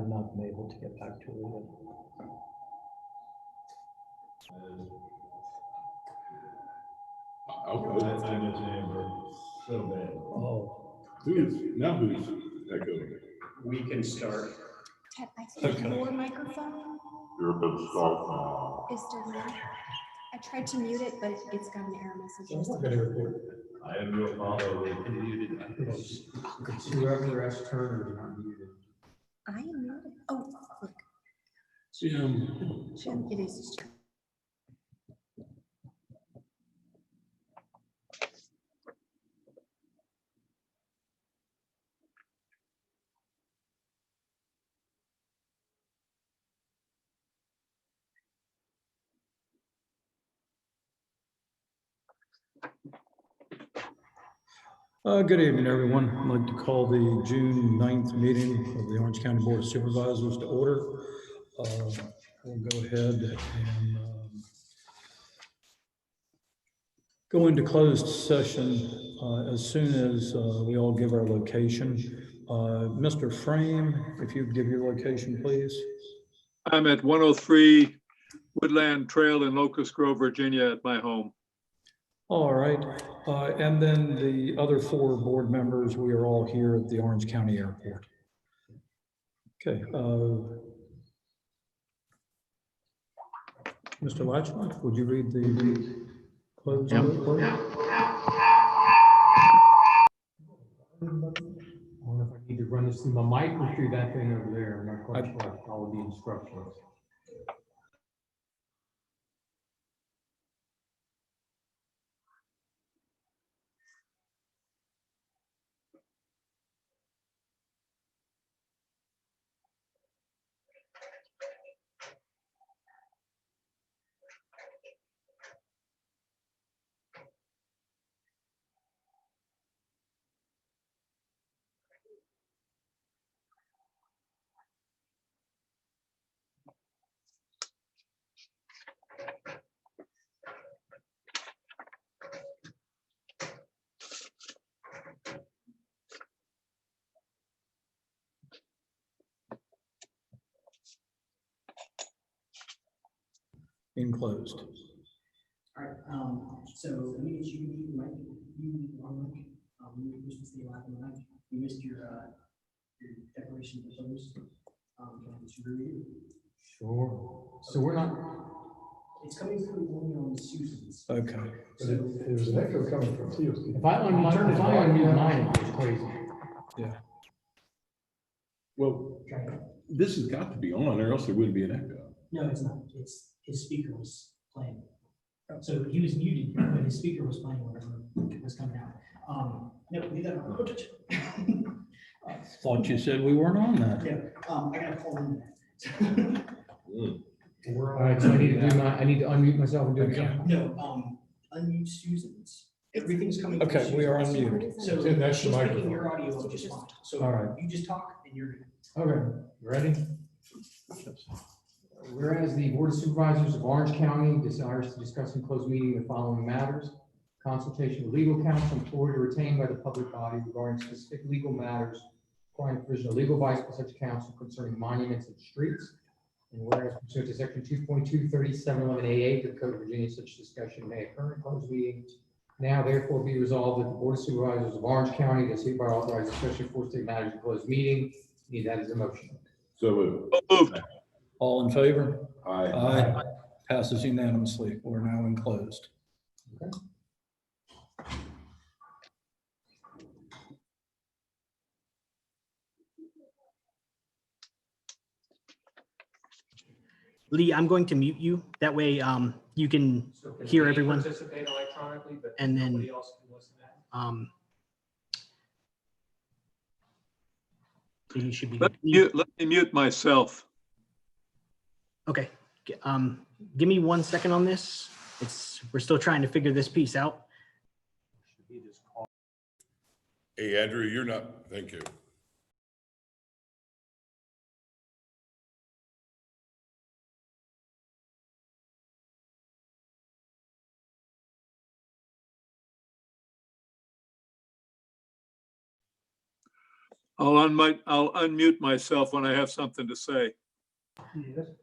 have not been able to get back to her yet. I miss Amber so bad. Oh, Who's echoing? We can start. Ted, I think your microphone You're a good start now. is still there. I tried to mute it, but it's got an error message. I'm not gonna report. I am your father. We can mute it. It's whoever has Turner is not muted. I am muted. Oh, look, Jim. Jim, it is Jim. Good evening, everyone. I'd like to call the June 9th meeting of the Orange County Board of Supervisors to order. We'll go ahead and go into closed session as soon as we all give our location. Mr. Frame, if you'd give your location, please. I'm at 103 Woodland Trail in Locust Grove, Virginia at my home. All right, and then the other 4 board members, we are all here at the Orange County Airport. Okay. Mr. Latchman, would you read the closed? Yep. I don't know if I need to run this through my mic or through that thing over there. I'm not quite sure. I follow the instructions. Enclosed. All right, so let me get you the mic. You need one mic. You missed the stay alive on the mic. You missed your declaration of opposed. Can I get you to read it? Sure. So we're not. It's coming through only on Susan's. Okay. So There's an echo coming from TOC. If I unmute mine, it's crazy. Yeah. Well, this has got to be on or else there wouldn't be an echo. no, it's not. It's his speaker was playing. So he was muted, but his speaker was playing whatever was coming out. No, leave that on. I thought you said we weren't on that. Yeah, I gotta call into that. All right, so I need to unmute myself and do it again. No, unmute Susan's. Everything's coming. through Okay, we are Susan's. unmuted. So That's she's the picking microphone. your audio just fine. So All right. you just talk and you're good. Okay, you ready? Whereas the Board of Supervisors of Orange County desires to discuss in closed meeting the following matters: consultation with legal counsel employed or retained by the public body regarding specific legal matters requiring provision of legal advice by such counsel concerning monuments and streets. And whereas pursuant to section 2.23711A8 of the Code of Virginia, such discussion may occur in closed meeting. Now therefore be resolved that the Board of Supervisors of Orange County does hereby authorize discussion of 4 state matters in closed meeting. Need that as a motion. So Moved. All in favor? I. Aye. Passes unanimously. We're now enclosed. Okay. Lee, I'm going to mute you. That way, you can hear everyone. Participate electronically, but And then, nobody else can listen to that. you should be. Let me mute myself. Okay. Give me 1 second on this. We're still trying to figure this piece out. Hey, Andrew, you're not, thank you. I'll unmute myself when I have something to say.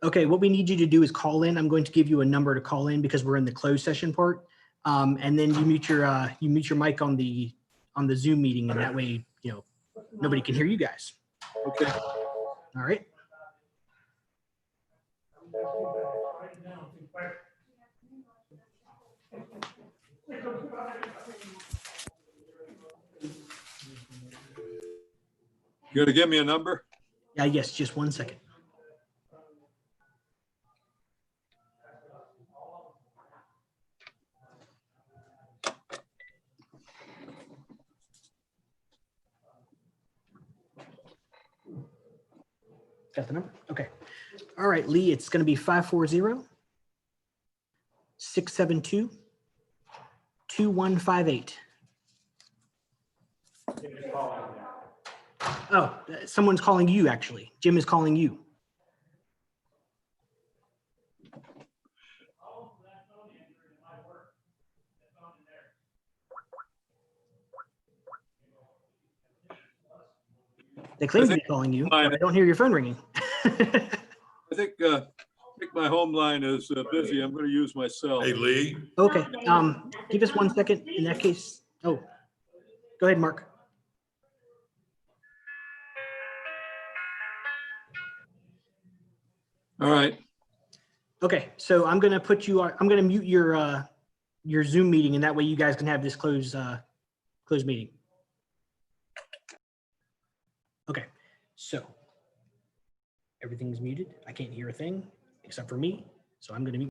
Okay, what we need you to do is call in. I'm going to give you a number to call in because we're in the closed session part. And then you mute your mic on the Zoom meeting, and that way, nobody can hear you guys. Okay. All right. You gonna give me a number? Yes, just 1 second. Got the number? Okay. All right, Lee, it's going to be 540-672-2158. Oh, someone's calling you, actually. Jim is calling you. They claim to be calling you, but I don't hear your phone ringing. I think my home line is busy. I'm gonna use my cell. Hey, Lee, Okay, give us 1 second in that case. Oh, go ahead, Mark. All right. Okay, so I'm gonna mute your Zoom meeting, and that way you guys can have this closed meeting. Okay, so everything's muted. I can't hear a thing except for me, so I'm gonna mute.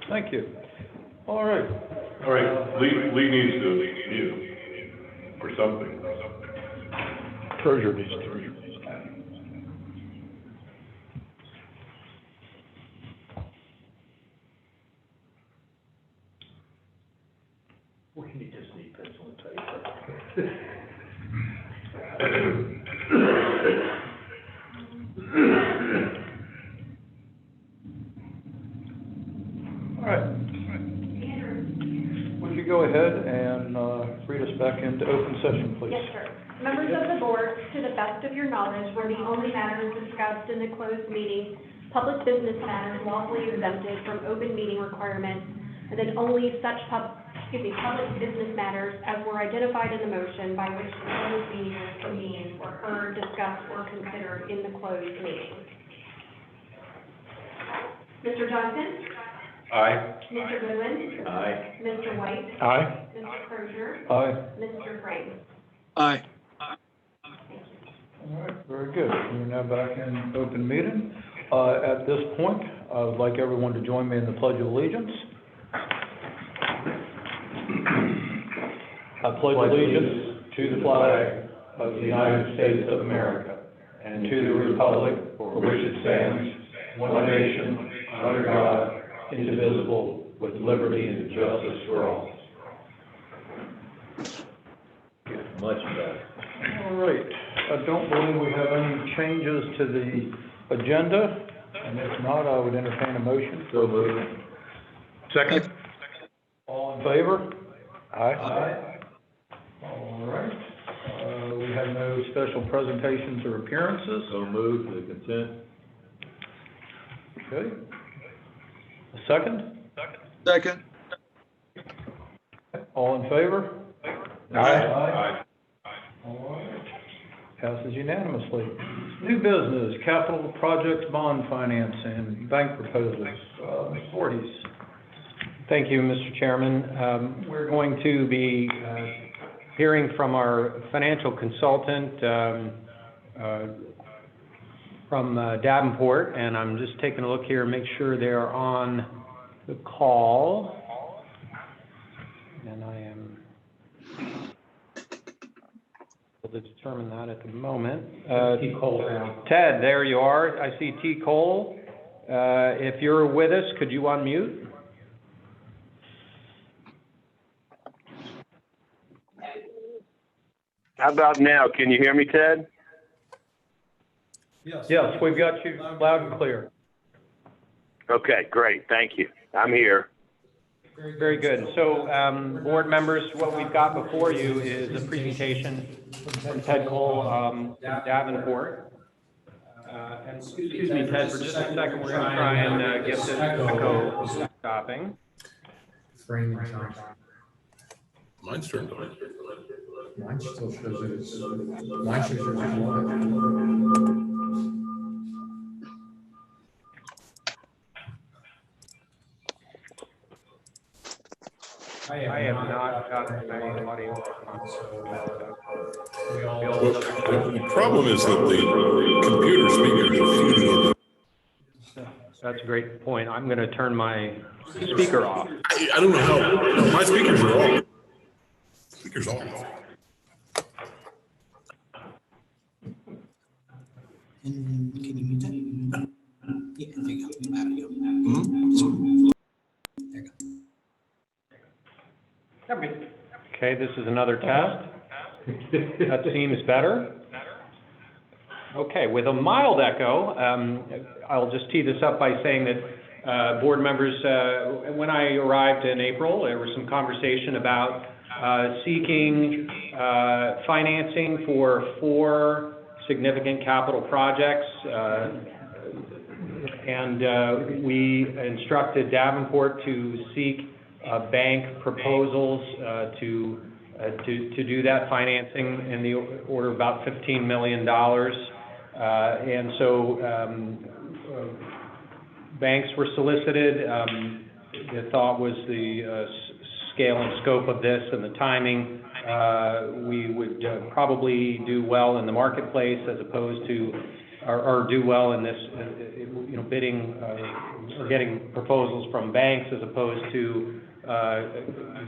Thank you. All right. Lee needs to mute or something. Treasurer needs to. We just need pencil and paper. All right. Would you go ahead and read us back into open session, please? Yes, sir. Members of the board, to the best of your knowledge, were the only matters discussed in the closed meeting, public business matters lawfully exempted from open meeting requirements, and then only such public business matters as were identified in the motion by which the closed meeting was convened were heard, discussed, or considered in the closed meeting. Mr. Johnson? Aye. Mr. Goodwin? Aye. Mr. White? Aye. Mr. Crozier? Aye. Mr. Frame? Aye. All right, very good. We're now back in open meeting. At this point, I would like everyone to join me in the Pledge of Allegiance. I pledge allegiance to the flag of the United States of America and to the republic for which it stands, one nation, under God, indivisible, with liberty and justice for all. Much better. All right, I don't believe we have any changes to the agenda, and if not, I would entertain a motion. So moved. Second? All in favor? Aye. All right, we have no special presentations or appearances. So moved to the consent. Okay. A second? Second. All in favor? Aye. All right. Passes unanimously. New business, capital projects, bond financing, bank proposals. Ms. Voorhees. Thank you, Mr. Chairman. We're going to be hearing from our financial consultant from Davenport, and I'm just taking a look here and make sure they're on the call. And I am able to determine that at the moment. T. Cole now. Ted, there you are. I see T. Cole. If you're with us, could you unmute? How about now? Can you hear me, Ted? Yes, we've got you loud and clear. Okay, great. Thank you. I'm here. Very good. So, board members, what we've got before you is a presentation from Ted Cole, from Davenport. And excuse me, Ted, for just a second, we're going to try and get this echo stopping. Frame and time. Mine's turned on. Mine still shows that it's, mine shows it's live. I have not gotten any audio. Well, the problem is that the computer speakers are feeding in. That's a great point. I'm going to turn my speaker off. I don't know how, my speakers are off. Speakers off. Can you mute that? Yeah, there you go. There you go. There you go. Okay, this is another test. That seems better. Okay, with a mild echo, I'll just tee this up by saying that board members, when I arrived in April, there was some conversation about seeking financing for 4 significant capital projects, and we instructed Davenport to seek bank proposals to do that financing in the order of about $15 million. And so banks were solicited. The thought was the scale and scope of this and the timing. We would probably do well in the marketplace as opposed to, or do well in this, bidding or getting proposals from banks as opposed to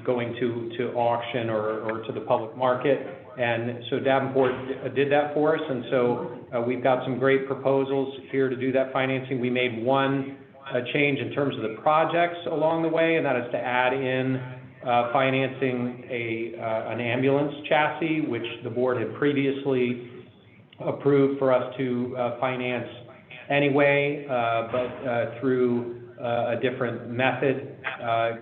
going to auction or to the public market. And so Davenport did that for us, and so we've got some great proposals here to do that financing. We made one change in terms of the projects along the way, and that is to add in financing an ambulance chassis, which the board had previously approved for us to finance anyway, but through a different method.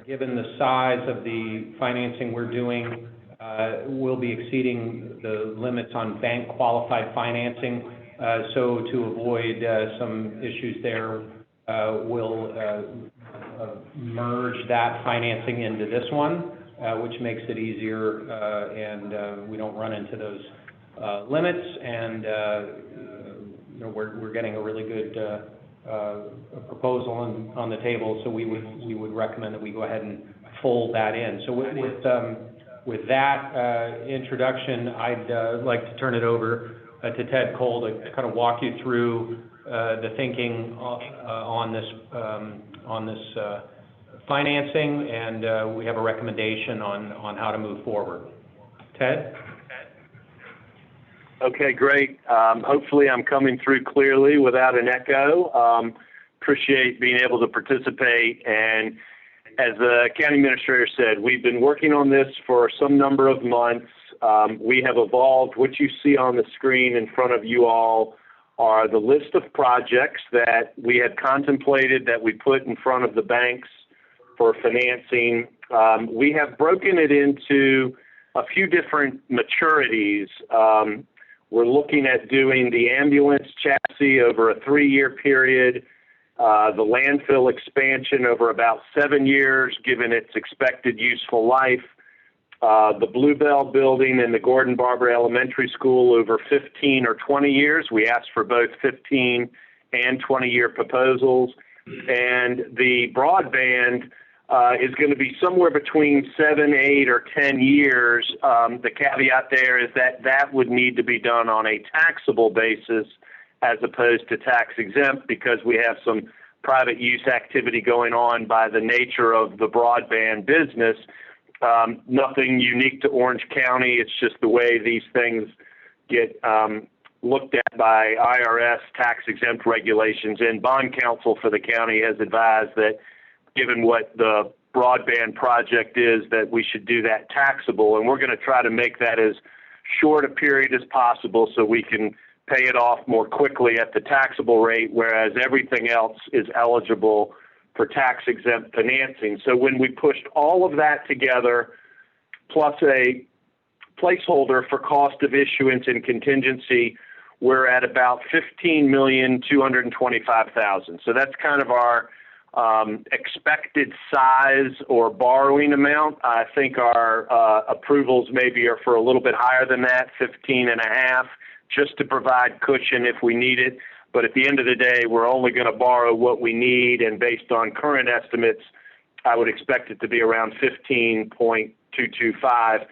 Given the size of the financing we're doing, we'll be exceeding the limits on bank qualified financing. So to avoid some issues there, we'll merge that financing into this one, which makes it easier, and we don't run into those limits. And we're getting a really good proposal on the table, so we would recommend that we go ahead and fold that in. So with that introduction, I'd like to turn it over to Ted Cole to kind of walk you through the thinking on this financing, and we have a recommendation on how to move forward. Ted? Okay, great. Hopefully I'm coming through clearly without an echo. Appreciate being able to participate. And as the county administrator said, we've been working on this for some number of months. We have evolved. What you see on the screen in front of you all are the list of projects that we had contemplated that we put in front of the banks for financing. We have broken it into a few different maturities. We're looking at doing the ambulance chassis over a 3-year period, the landfill expansion over about 7 years, given its expected useful life, the Bluebell building and the Gordon Barber Elementary School over 15 or 20 years. We asked for both 15 and 20-year proposals. And the broadband is going to be somewhere between 7, 8, or 10 years. The caveat there is that that would need to be done on a taxable basis as opposed to tax exempt, because we have some private use activity going on by the nature of the broadband business. Nothing unique to Orange County. It's just the way these things get looked at by IRS tax exempt regulations. And bond counsel for the county has advised that given what the broadband project is, that we should do that taxable. And we're going to try to make that as short a period as possible so we can pay it off more quickly at the taxable rate, whereas everything else is eligible for tax-exempt financing. So when we pushed all of that together, plus a placeholder for cost of issuance and contingency, we're at about $15,225,000. So that's kind of our expected size or borrowing amount. I think our approvals maybe are for a little bit higher than that, 15.5, just to provide cushion if we need it. But at the end of the day, we're only going to borrow what we need, and based on current estimates, I would expect it to be around 15.225.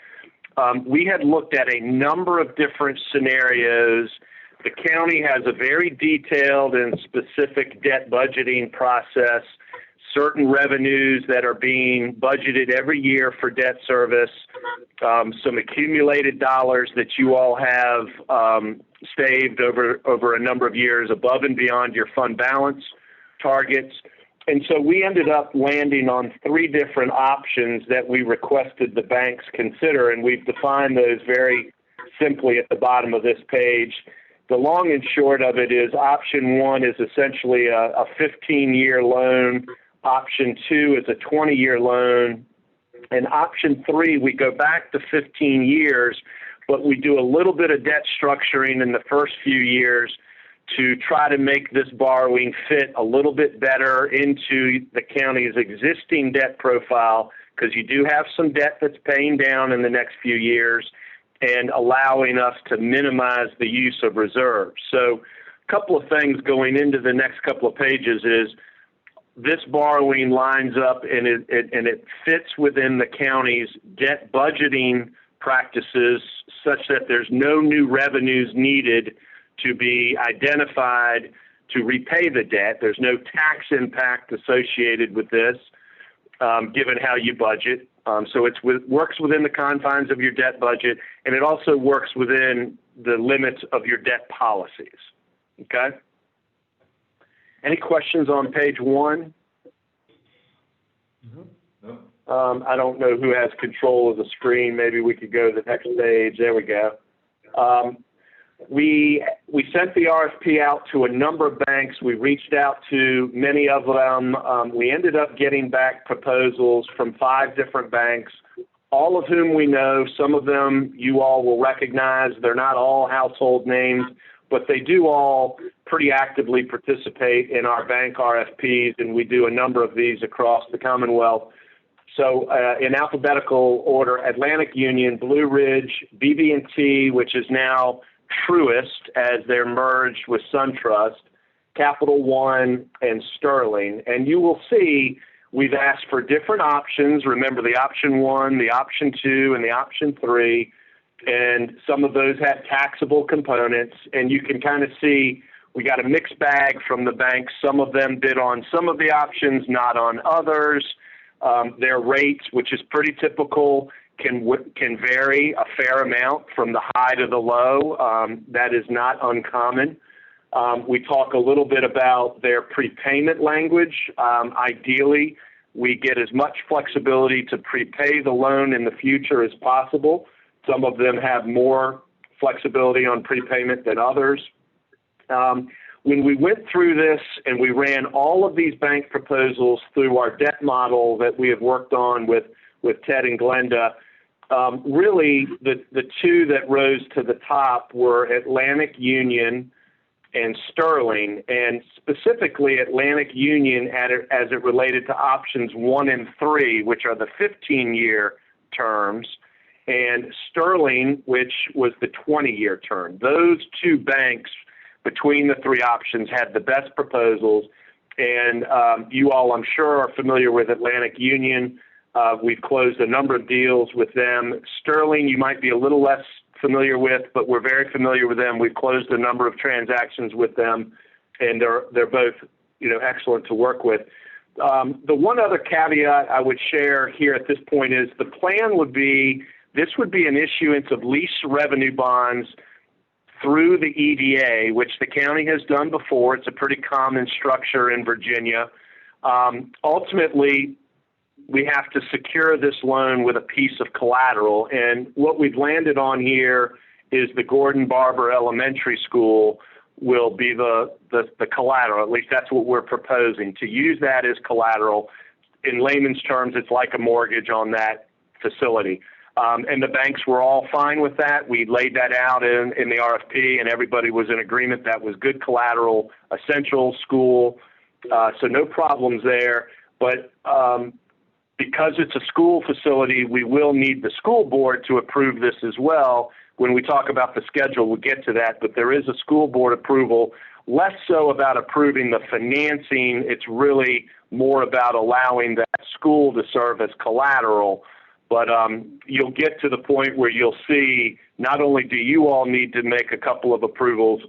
We had looked at a number of different scenarios. The county has a very detailed and specific debt budgeting process, certain revenues that are being budgeted every year for debt service, some accumulated dollars that you all have saved over a number of years above and beyond your fund balance targets. And so we ended up landing on 3 different options that we requested the banks consider, and we've defined those very simply at the bottom of this page. The long and short of it is option 1 is essentially a 15-year loan. Option 2 is a 20-year loan. And option 3, we go back to 15 years, but we do a little bit of debt structuring in the first few years to try to make this borrowing fit a little bit better into the county's existing debt profile, because you do have some debt that's paying down in the next few years, and allowing us to minimize the use of reserves. So a couple of things going into the next couple of pages is this borrowing lines up and it fits within the county's debt budgeting practices such that there's no new revenues needed to be identified to repay the debt. There's no tax impact associated with this. given how you budget. So works within the confines of your debt budget, and it also works within the limits of your debt policies. Okay? Any questions on page 1? No. I don't know who has control of the screen. Maybe we could go to the next page. There we go. We sent the RFP out to a number of banks. We reached out to many of them. We ended up getting back proposals from 5 different banks, all of whom we know. Some of them you all will recognize. They're not all household names, but they do all pretty actively participate in our bank RFPs, and we do a number of these across the Commonwealth. So in alphabetical order, Atlantic Union, Blue Ridge, BB&T, which is now Truist as they're merged with SunTrust, Capital One, and Sterling. And you will see we've asked for different options. Remember the option 1, the option 2, and the option 3. And some of those had taxable components. And you can kind of see we got a mixed bag from the banks. Some of them bid on some of the options, not on others. Their rates, which is pretty typical, can vary a fair amount from the high to the low. That is not uncommon. We talk a little bit about their prepayment language. Ideally, we get as much flexibility to prepay the loan in the future as possible. Some of them have more flexibility on prepayment than others. When we went through this and we ran all of these bank proposals through our debt model that we have worked on with Ted and Glenda, really the 2 that rose to the top were Atlantic Union and Sterling, and specifically Atlantic Union as it related to options 1 and 3, which are the 15-year terms, and Sterling, which was the 20-year term. Those 2 banks between the 3 options had the best proposals, and you all, I'm sure, are familiar with Atlantic Union. We've closed a number of deals with them. Sterling, you might be a little less familiar with, but we're very familiar with them. We've closed a number of transactions with them, and they're both, excellent to work with. The one other caveat I would share here at this point is the plan would be this would be an issuance of lease revenue bonds through the EDA, which the county has done before. It's a pretty common structure in Virginia. Ultimately, we have to secure this loan with a piece of collateral. And what we've landed on here is the Gordon Barber Elementary School will be the collateral. At least that's what we're proposing, to use that as collateral. In layman's terms, it's like a mortgage on that facility. And the banks were all fine with that. We laid that out in the RFP, and everybody was in agreement that was good collateral, essential school, so no problems there. But because it's a school facility, we will need the school board to approve this as well. When we talk about the schedule, we'll get to that, but there is a school board approval, less so about approving the financing. It's really more about allowing that school to serve as collateral. But you'll get to the point where you'll see not only do you all need to make a couple of approvals,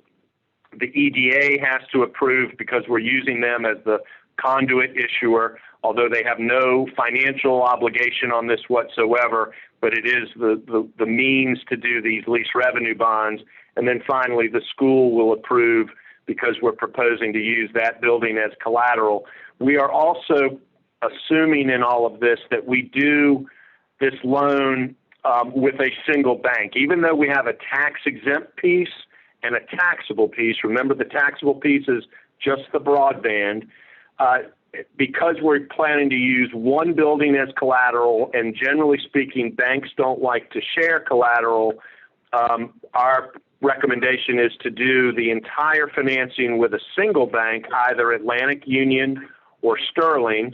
the EDA has to approve because we're using them as the conduit issuer, although they have no financial obligation on this whatsoever, but it is the means to do these lease revenue bonds. And then finally, the school will approve because we're proposing to use that building as collateral. We are also assuming in all of this that we do this loan with a single bank. Even though we have a tax-exempt piece and a taxable piece, remember the taxable piece is just the broadband, because we're planning to use one building as collateral, and generally speaking, banks don't like to share collateral, our recommendation is to do the entire financing with a single bank, either Atlantic Union or Sterling.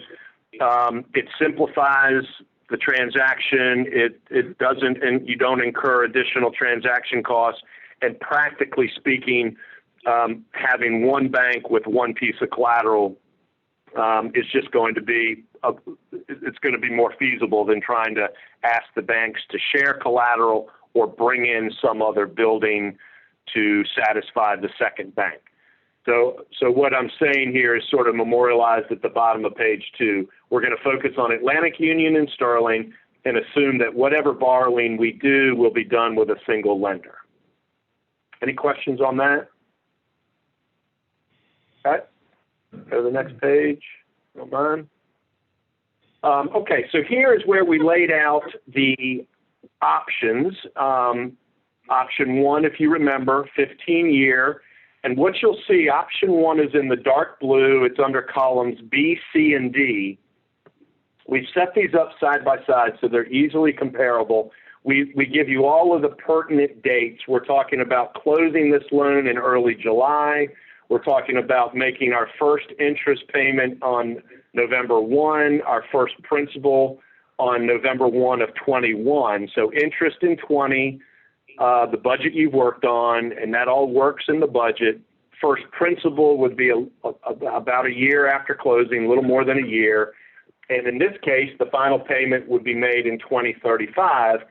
It simplifies the transaction. It doesn't, and you don't incur additional transaction costs. And practically speaking, having one bank with one piece of collateral is just going to be it's going to be more feasible than trying to ask the banks to share collateral or bring in some other building to satisfy the second bank. So what I'm saying here is sort of memorialized at the bottom of page 2. We're going to focus on Atlantic Union and Sterling and assume that whatever borrowing we do will be done with a single lender. Any questions on that? Okay, go to the next page. Don't mind. Okay, so here is where we laid out the options. Option 1, if you remember, 15-year. And what you'll see, option 1 is in the dark blue. It's under columns B, C, and D. We've set these up side by side so they're easily comparable. We give you all of the pertinent dates. We're talking about closing this loan in early July. We're talking about making our first interest payment on November 1, our first principal on November 1 of 21. So interest in 20, the budget you've worked on, and that all works in the budget. First principal would be about a year after closing, a little more than a year. And in this case, the final payment would be made in 2035.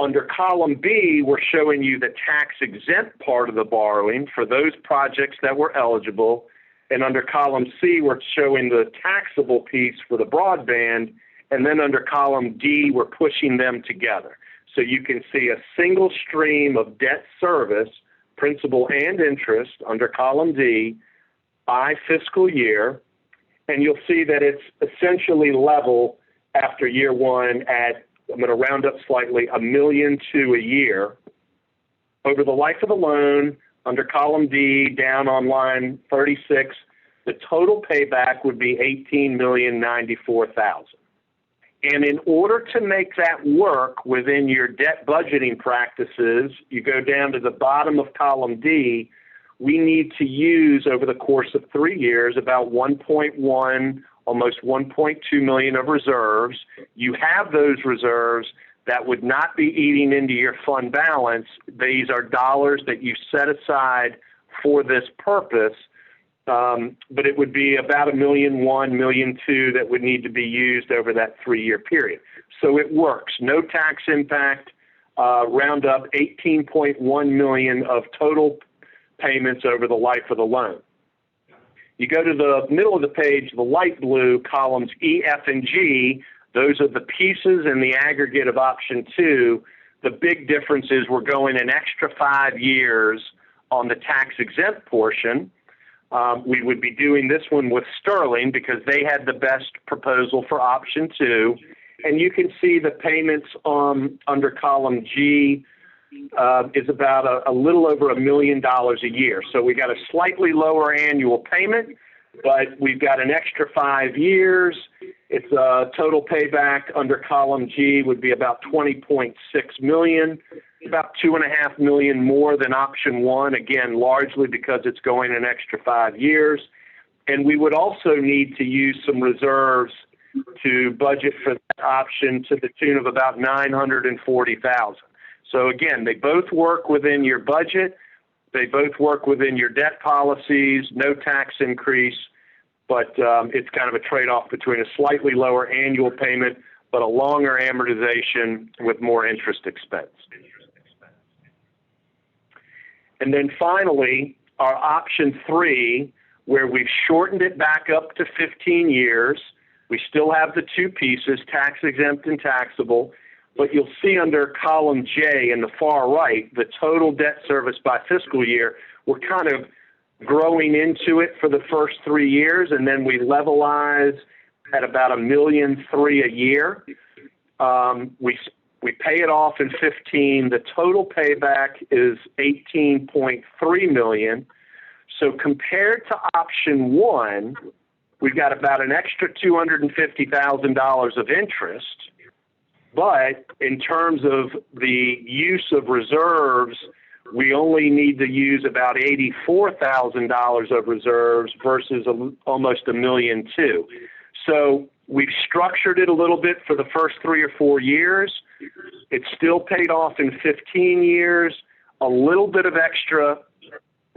Under column B, we're showing you the tax-exempt part of the borrowing for those projects that were eligible. And under column C, we're showing the taxable piece for the broadband. And then under column D, we're pushing them together. So you can see a single stream of debt service, principal and interest, under column D by fiscal year. And you'll see that it's essentially level after year 1 at, I'm going to round up slightly, $1.2 million a year. Over the life of the loan, under column D, down on line 36, the total payback would be $18,094,000. And in order to make that work within your debt budgeting practices, you go down to the bottom of column D, we need to use over the course of 3 years about 1.1, almost 1.2 million of reserves. You have those reserves that would not be eating into your fund balance. These are dollars that you set aside for this purpose. But it would be about $1.1 million, $1.2 million that would need to be used over that 3-year period. So it works. No tax impact. Round up 18.1 million of total payments over the life of the loan. You go to the middle of the page, the light blue columns E, F, and G. Those are the pieces in the aggregate of option 2. The big difference is we're going an extra 5 years on the tax-exempt portion. We would be doing this one with Sterling because they had the best proposal for option 2. And you can see the payments under column G is about a little over $1 million a year. So we got a slightly lower annual payment, but we've got an extra 5 years. It's a total payback under column G would be about $20.6 million. About $2.5 million more than option 1, again, largely because it's going an extra 5 years. And we would also need to use some reserves to budget for that option to the tune of about $940,000. So again, they both work within your budget. They both work within your debt policies, no tax increase, but it's kind of a trade-off between a slightly lower annual payment, but a longer amortization with more interest expense. And then finally, our option 3, where we've shortened it back up to 15 years. We still have the 2 pieces, tax exempt and taxable, but you'll see under column J in the far right, the total debt service by fiscal year. We're kind of growing into it for the first 3 years, and then we levelize at about $1.3 million a year. We pay it off in 15. The total payback is $18.3 million. So compared to option 1, we've got about an extra $250,000 of interest. But in terms of the use of reserves, we only need to use about $84,000 of reserves versus almost $1.2 million. So we've structured it a little bit for the first 3 or 4 years. It's still paid off in 15 years, a little bit of extra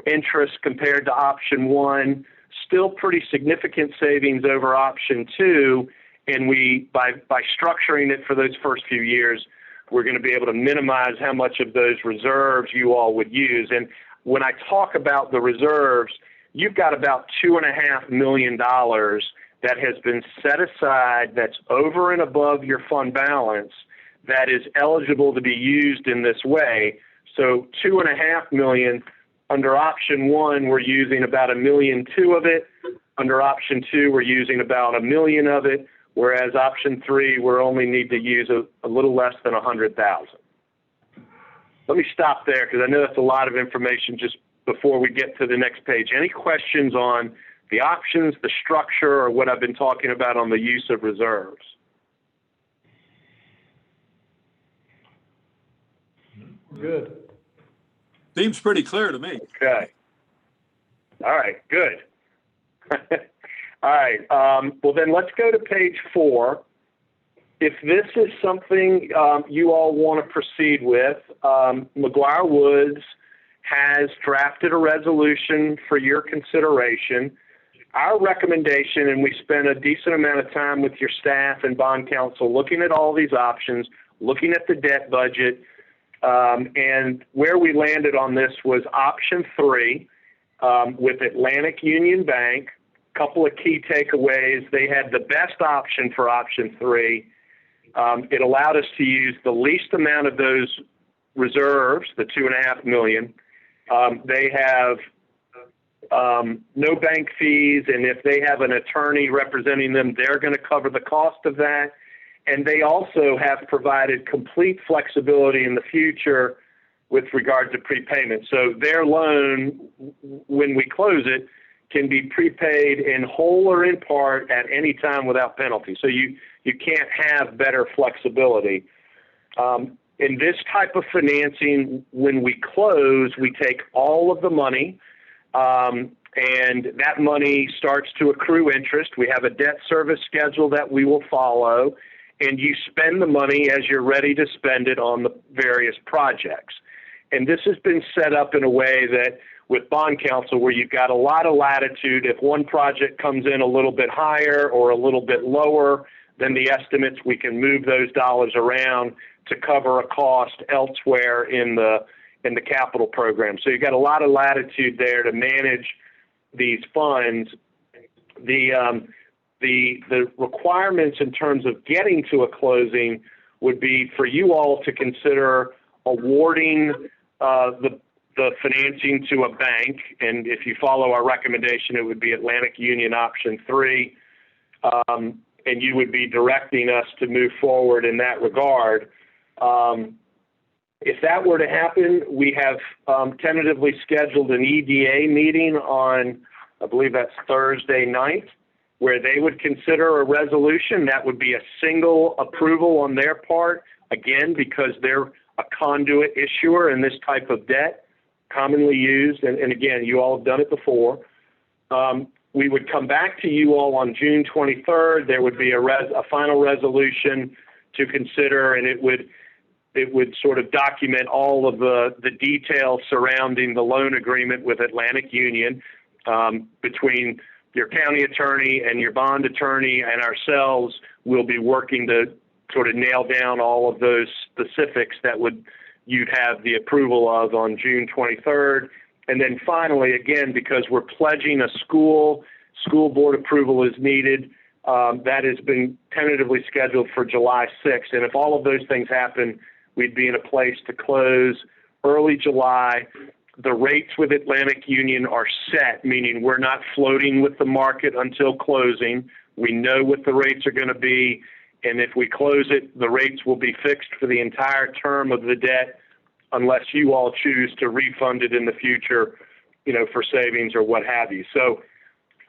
interest compared to option 1, still pretty significant savings over option 2. And by structuring it for those first few years, we're going to be able to minimize how much of those reserves you all would use. And when I talk about the reserves, you've got about $2.5 million that has been set aside that's over and above your fund balance that is eligible to be used in this way. So $2.5 million, under option 1, we're using about $1.2 million of it. Under option 2, we're using about $1 million of it, whereas option 3, we only need to use a little less than $100,000. Let me stop there because I know that's a lot of information just before we get to the next page. Any questions on the options, the structure, or what I've been talking about on the use of reserves? Good. Seems pretty clear to me. Okay. All right, good. All right, well then let's go to page 4. If this is something you all want to proceed with, McGuire Woods has drafted a resolution for your consideration. Our recommendation, and we spent a decent amount of time with your staff and bond counsel looking at all these options, looking at the debt budget, and where we landed on this was option 3 with Atlantic Union Bank. Couple of key takeaways. They had the best option for option 3. It allowed us to use the least amount of those reserves, the $2.5 million. They have no bank fees, and if they have an attorney representing them, they're going to cover the cost of that. And they also have provided complete flexibility in the future with regard to prepayment. So their loan, when we close it, can be prepaid in whole or in part at any time without penalty. So you can't have better flexibility. In this type of financing, when we close, we take all of the money, and that money starts to accrue interest. We have a debt service schedule that we will follow, and you spend the money as you're ready to spend it on the various projects. And this has been set up in a way that with bond counsel where you've got a lot of latitude. If one project comes in a little bit higher or a little bit lower than the estimates, we can move those dollars around to cover a cost elsewhere in the capital program. So you've got a lot of latitude there to manage these funds. The requirements in terms of getting to a closing would be for you all to consider awarding the financing to a bank, and if you follow our recommendation, it would be Atlantic Union option 3, and you would be directing us to move forward in that regard. If that were to happen, we have tentatively scheduled an EDA meeting on, I believe that's Thursday night, where they would consider a resolution. That would be a single approval on their part, again, because they're a conduit issuer in this type of debt, commonly used, and again, you all have done it before. We would come back to you all on June 23rd. There would be a final resolution to consider, and it would sort of document all of the details surrounding the loan agreement with Atlantic Union between your county attorney and your bond attorney and ourselves. We'll be working to sort of nail down all of those specifics that you'd have the approval of on June 23rd. And then finally, again, because we're pledging a school board approval is needed. That has been tentatively scheduled for July 6th. And if all of those things happen, we'd be in a place to close early July. The rates with Atlantic Union are set, meaning we're not floating with the market until closing. We know what the rates are going to be. And if we close it, the rates will be fixed for the entire term of the debt unless you all choose to refund it in the future, for savings or what have you. So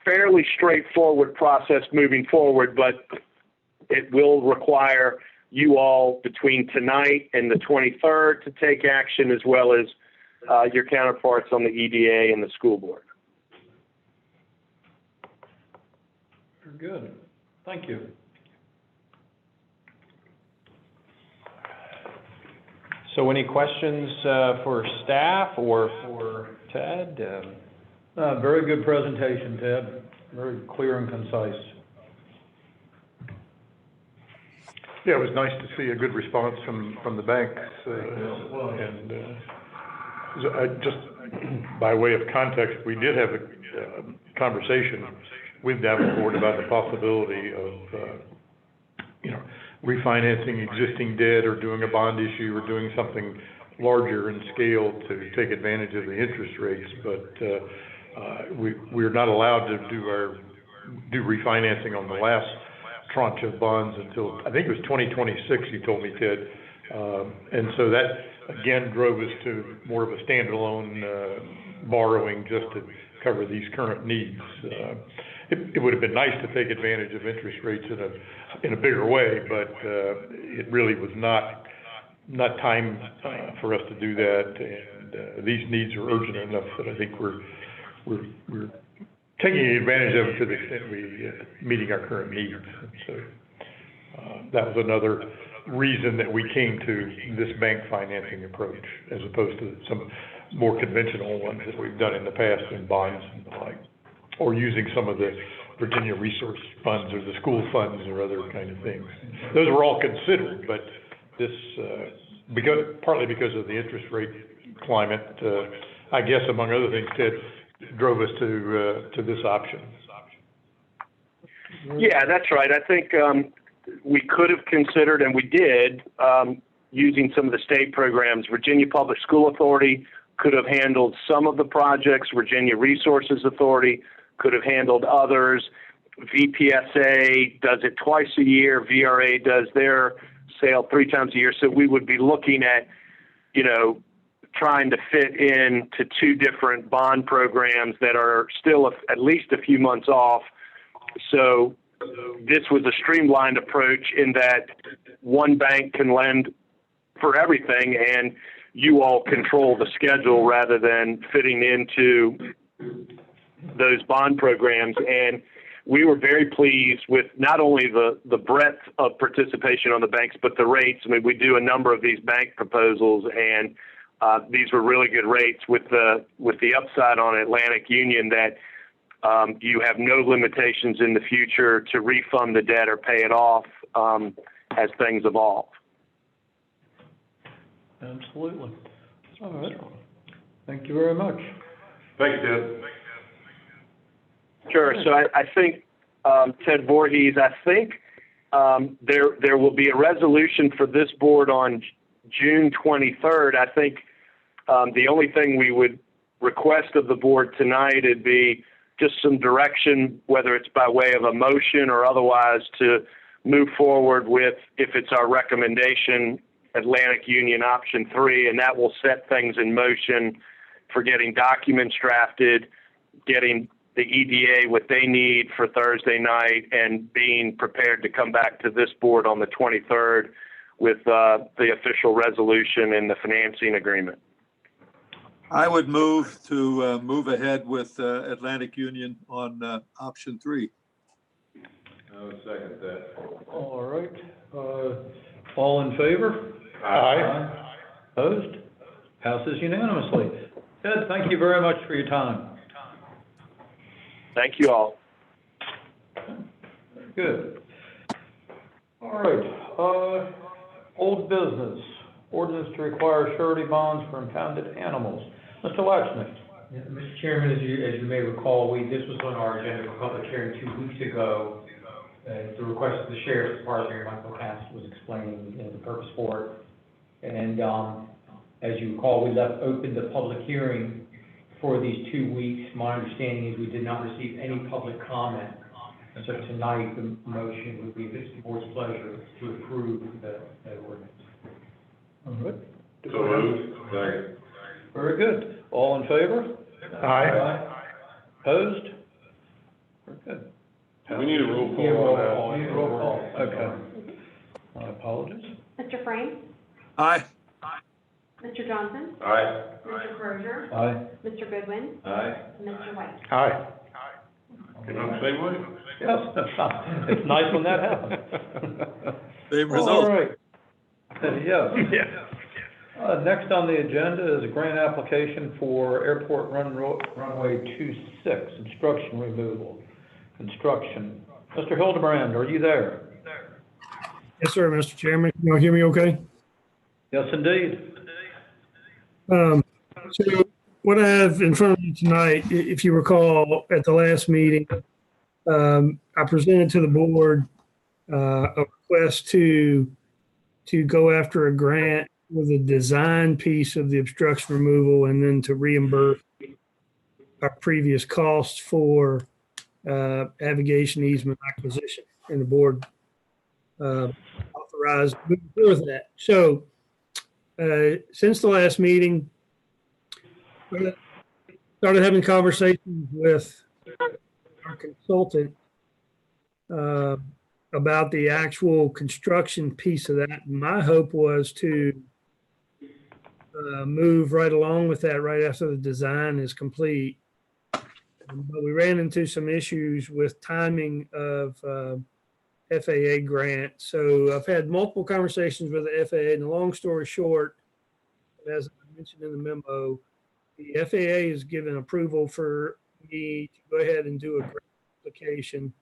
fairly straightforward process moving forward, but it will require you all between tonight and the 23rd to take action, as well as your counterparts on the EDA and the school board. Very good. Thank you. So any questions for staff or for Ted? Very good presentation, Ted. Very clear and concise. Yeah, it was nice to see a good response from the banks, and Just by way of context, we did have a conversation with Davenport about the possibility of, refinancing existing debt or doing a bond issue or doing something larger in scale to take advantage of the interest rates. But we're not allowed to do refinancing on the last tranche of bonds until, I think it was 2026, you told me, Ted. And so that, again, drove us to more of a standalone borrowing just to cover these current needs. It would have been nice to take advantage of interest rates in a bigger way, but it really was not time for us to do that. And these needs are urgent enough that I think we're taking advantage of it to the extent we meeting our current needs. And so that was another reason that we came to this bank financing approach as opposed to some more conventional ones that we've done in the past in bonds and the like, or using some of the Virginia resource funds or the school funds or other kind of things. Those were all considered, but this, partly because of the interest rate climate, I guess among other things, Ted, drove us to this option. Yeah, that's right. I think we could have considered, and we did, using some of the state programs. Virginia Public School Authority could have handled some of the projects. Virginia Resources Authority could have handled others. VPSA does it twice a year. VRA does their sale 3 times a year. So we would be looking at, trying to fit into 2 different bond programs that are still at least a few months off. So this was a streamlined approach in that one bank can lend for everything and you all control the schedule rather than fitting into those bond programs. And we were very pleased with not only the breadth of participation on the banks, but the rates. I mean, we do a number of these bank proposals, and these were really good rates with the upside on Atlantic Union that you have no limitations in the future to refund the debt or pay it off as things evolve. Absolutely. All right. Thank you very much. Thanks, Ted. Sure. So I think, Ted Voorhees, I think there will be a resolution for this board on June 23rd. I think the only thing we would request of the board tonight would be just some direction, whether it's by way of a motion or otherwise, to move forward with, if it's our recommendation, Atlantic Union option 3, and that will set things in motion for getting documents drafted, getting the EDA what they need for Thursday night, and being prepared to come back to this board on the 23rd with the official resolution and the financing agreement. I would move to move ahead with Atlantic Union on option 3. I would second that. All right. All in favor? Aye. Opposed? Passes unanimously. Ted, thank you very much for your time. Thank you all. Good. All right. Old business. Ordinance to require surety bonds for impounded animals. Mr. Latchman. Yeah, Mr. Chairman, as you may recall, this was on our agenda for public hearing 2 weeks ago. At the request of the Sheriff's Department, Michael Cass was explaining the purpose for it. And as you recall, we left open the public hearing for these 2 weeks. My understanding is we did not receive any public comment. And so tonight, the motion would be, if it's the board's pleasure, to approve that ordinance. All right. So moved. Second. Very good. All in favor? Aye. Opposed? Very good. We need a roll call Yeah, roll on that. call. Need a roll call. Okay. My apologies. Mr. Frame? Aye. Mr. Johnson? Aye. Mr. Crozier? Aye. Mr. Goodwin? Aye. And Mr. White? Aye. You know the same way? Yes, it's nice when that happens. Same All result. right. Yes. Next on the agenda is a grant application for Airport Runway 26, obstruction removal, construction. Mr. Hildebrand, are you there? Yes, sir, Mr. Chairman. Can you hear me okay? Yes, indeed. So what I have in front of you tonight, if you recall, at the last meeting, I presented to the board a request to go after a grant with a design piece of the obstruction removal and then to reimburse our previous costs for navigation easement acquisition. And the board authorized moving forward with that. So since the last meeting, started having conversations with our consultant about the actual construction piece of that. My hope was to move right along with that right after the design is complete. But we ran into some issues with timing of FAA grant. So I've had multiple conversations with the FAA, and the long story short, as I mentioned in the memo, the FAA has given approval for me to go ahead and do a grant application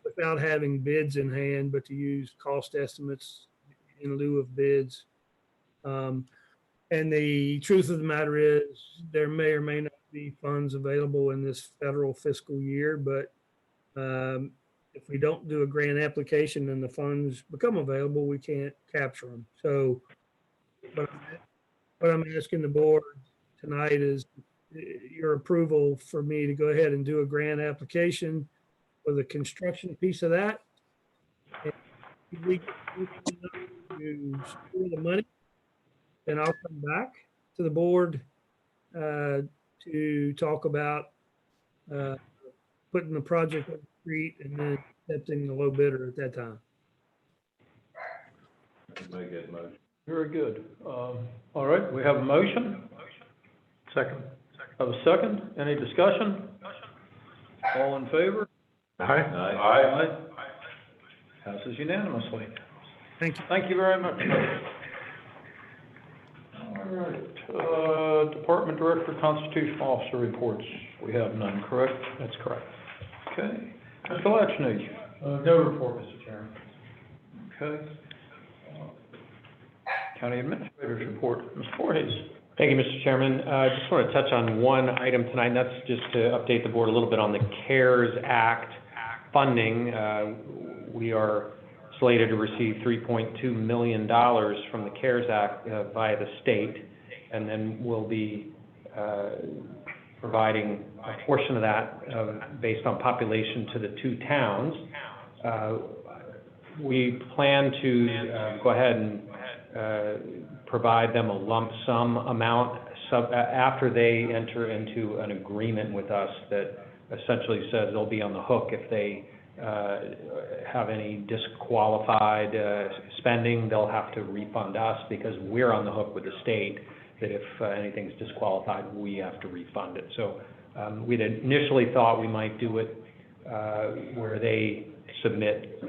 without having bids in hand, but to use cost estimates in lieu of bids. And the truth of the matter is there may or may not be funds available in this federal fiscal year, but if we don't do a grant application and the funds become available, we can't capture them. So what I'm asking the board tonight is your approval for me to go ahead and do a grant application for the construction piece of that. And if we to secure the money, then I'll come back to the board to talk about putting the project on the street and then accepting the low bidder at that time. Make that motion. Very good. All right, we have a motion. Second. Have a second. Any discussion? All in favor? Aye. Passes unanimously. Thank you. Thank you very much. All right, Department Director, Constitutional Officer reports. We have none, correct? That's correct. Okay. Mr. Latchney? No report, Mr. Chairman. Okay. County Administrator's report. Ms. Voorhees? Thank you, Mr. Chairman. I just want to touch on one item tonight, and that's just to update the board a little bit on the CARES Act funding. We are slated to receive $3.2 million from the CARES Act via the state, and then we'll be providing a portion of that based on population to the two towns. We plan to go ahead and provide them a lump sum amount after they enter into an agreement with us that essentially says they'll be on the hook if they have any disqualified spending. They'll have to refund us because we're on the hook with the state that if anything's disqualified, we have to refund it. So we'd initially thought we might do it where they submit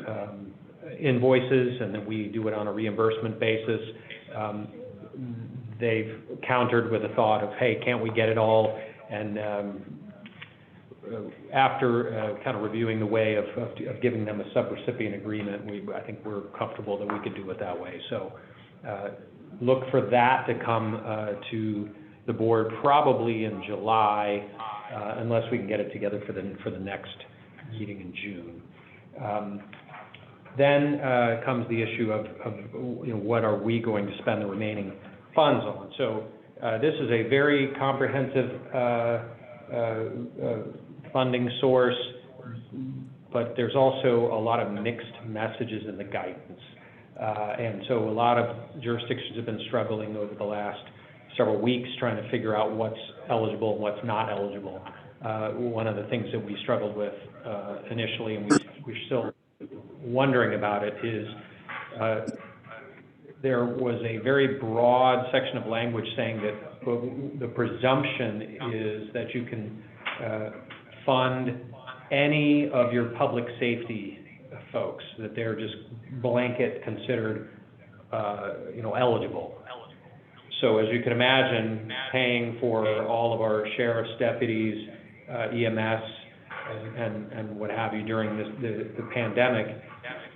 invoices and then we do it on a reimbursement basis. They've countered with a thought of, hey, can't we get it all? And after kind of reviewing the way of giving them a subrecipient agreement, I think we're comfortable that we could do it that way. So look for that to come to the board probably in July, unless we can get it together for the next meeting in June. Then comes the issue of what are we going to spend the remaining funds on. So this is a very comprehensive funding source, but there's also a lot of mixed messages in the guidance. And so a lot of jurisdictions have been struggling over the last several weeks trying to figure out what's eligible and what's not eligible. One of the things that we struggled with initially, and we're still wondering about it, is there was a very broad section of language saying that the presumption is that you can fund any of your public safety folks, that they're just blanket considered, eligible. So as you can imagine, paying for all of our sheriff's deputies, EMS, and what have you during the pandemic,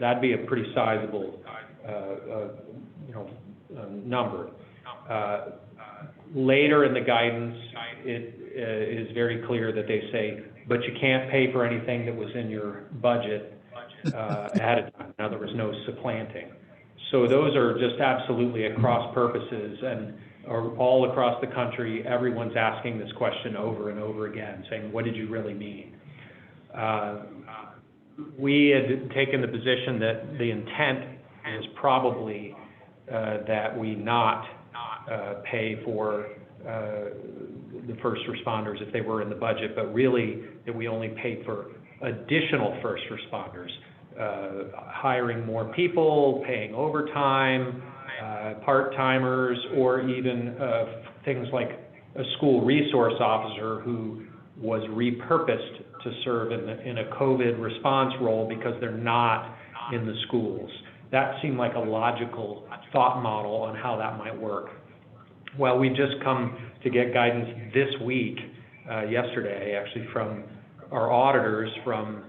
that'd be a pretty sizable, number. Later in the guidance, it is very clear that they say, but you can't pay for anything that was in your budget ahead of time. Now, there was no supplanting. So those are just absolutely across purposes and are all across the country. Everyone's asking this question over and over again, saying, what did you really mean? We had taken the position that the intent is probably that we not pay for the first responders if they were in the budget, but really that we only paid for additional first responders, hiring more people, paying overtime, part-timers, or even things like a school resource officer who was repurposed to serve in a COVID response role because they're not in the schools. That seemed like a logical thought model on how that might work. Well, we just come to get guidance this week, yesterday, actually, from our auditors from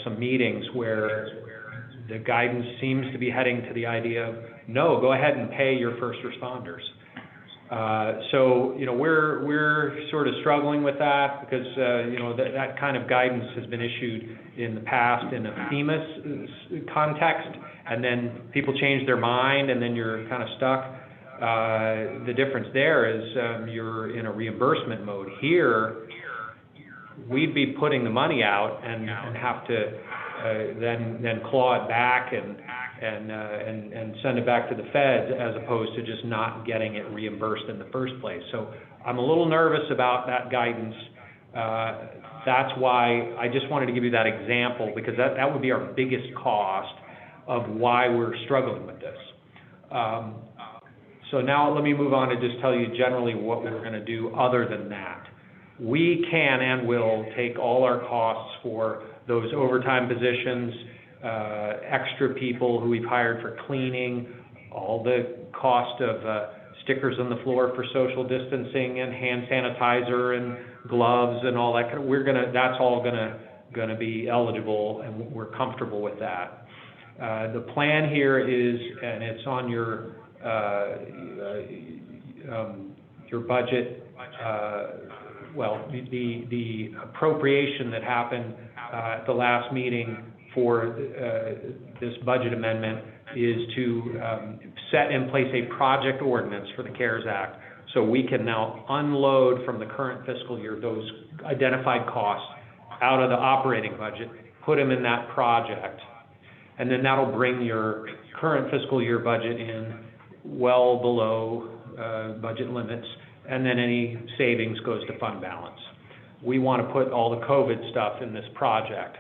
some meetings where the guidance seems to be heading to the idea of, no, go ahead and pay your first responders. So, we're sort of struggling with that because, that kind of guidance has been issued in the past in a FEMA context, and then people change their mind and then you're kind of stuck. The difference there is you're in a reimbursement mode. Here, we'd be putting the money out and have to then claw it back and send it back to the feds as opposed to just not getting it reimbursed in the first place. So I'm a little nervous about that guidance. That's why I just wanted to give you that example, because that would be our biggest cost of why we're struggling with this. So now let me move on to just tell you generally what we're going to do other than that. We can and will take all our costs for those overtime positions, extra people who we've hired for cleaning, all the cost of stickers on the floor for social distancing and hand sanitizer and gloves and all that. That's all gonna be eligible, and we're comfortable with that. The plan here is, and it's on your budget. The appropriation that happened at the last meeting for this budget amendment is to set in place a project ordinance for the CARES Act, so we can now unload from the current fiscal year those identified costs out of the operating budget, put them in that project, and then that'll bring your current fiscal year budget in well below budget limits, and then any savings goes to fund balance. We want to put all the COVID stuff in this project.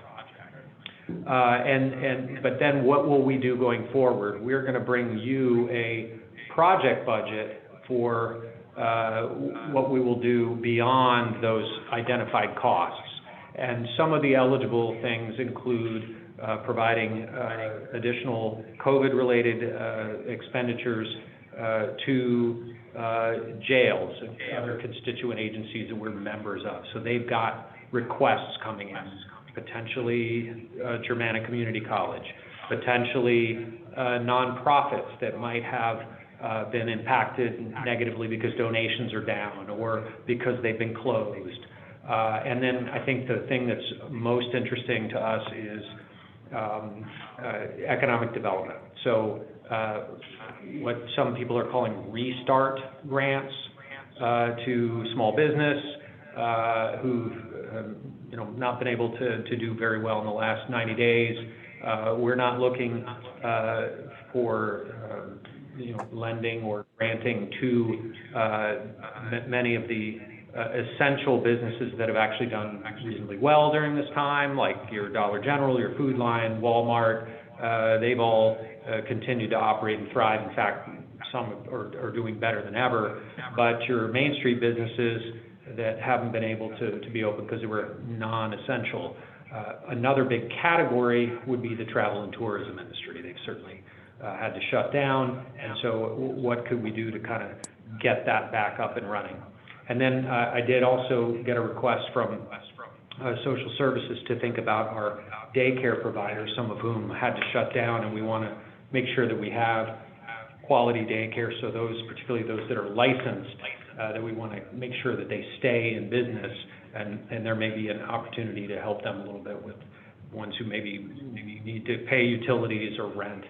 But then what will we do going forward? We're going to bring you a project budget for what we will do beyond those identified costs. And some of the eligible things include providing additional COVID-related expenditures to jails and other constituent agencies that we're members of. So they've got requests coming in, potentially Germanic Community College, potentially nonprofits that might have been impacted negatively because donations are down or because they've been closed. And then I think the thing that's most interesting to us is economic development. So what some people are calling restart grants to small business who've not been able to do very well in the last 90 days. We're not looking for lending or granting to many of the essential businesses that have actually done reasonably well during this time, like your Dollar General, your Food Line, Walmart. They've all continued to operate and thrive. In fact, some are doing better than ever. But your Main Street businesses that haven't been able to be open because they were non-essential. Another big category would be the travel and tourism industry. They've certainly had to shut down. And so what could we do to kind of get that back up and running? And then I did also get a request from social services to think about our daycare providers, some of whom had to shut down, and we want to make sure that we have quality daycare, so those, particularly those that are licensed, that we want to make sure that they stay in business, and there may be an opportunity to help them a little bit with ones who maybe need to pay utilities or rent.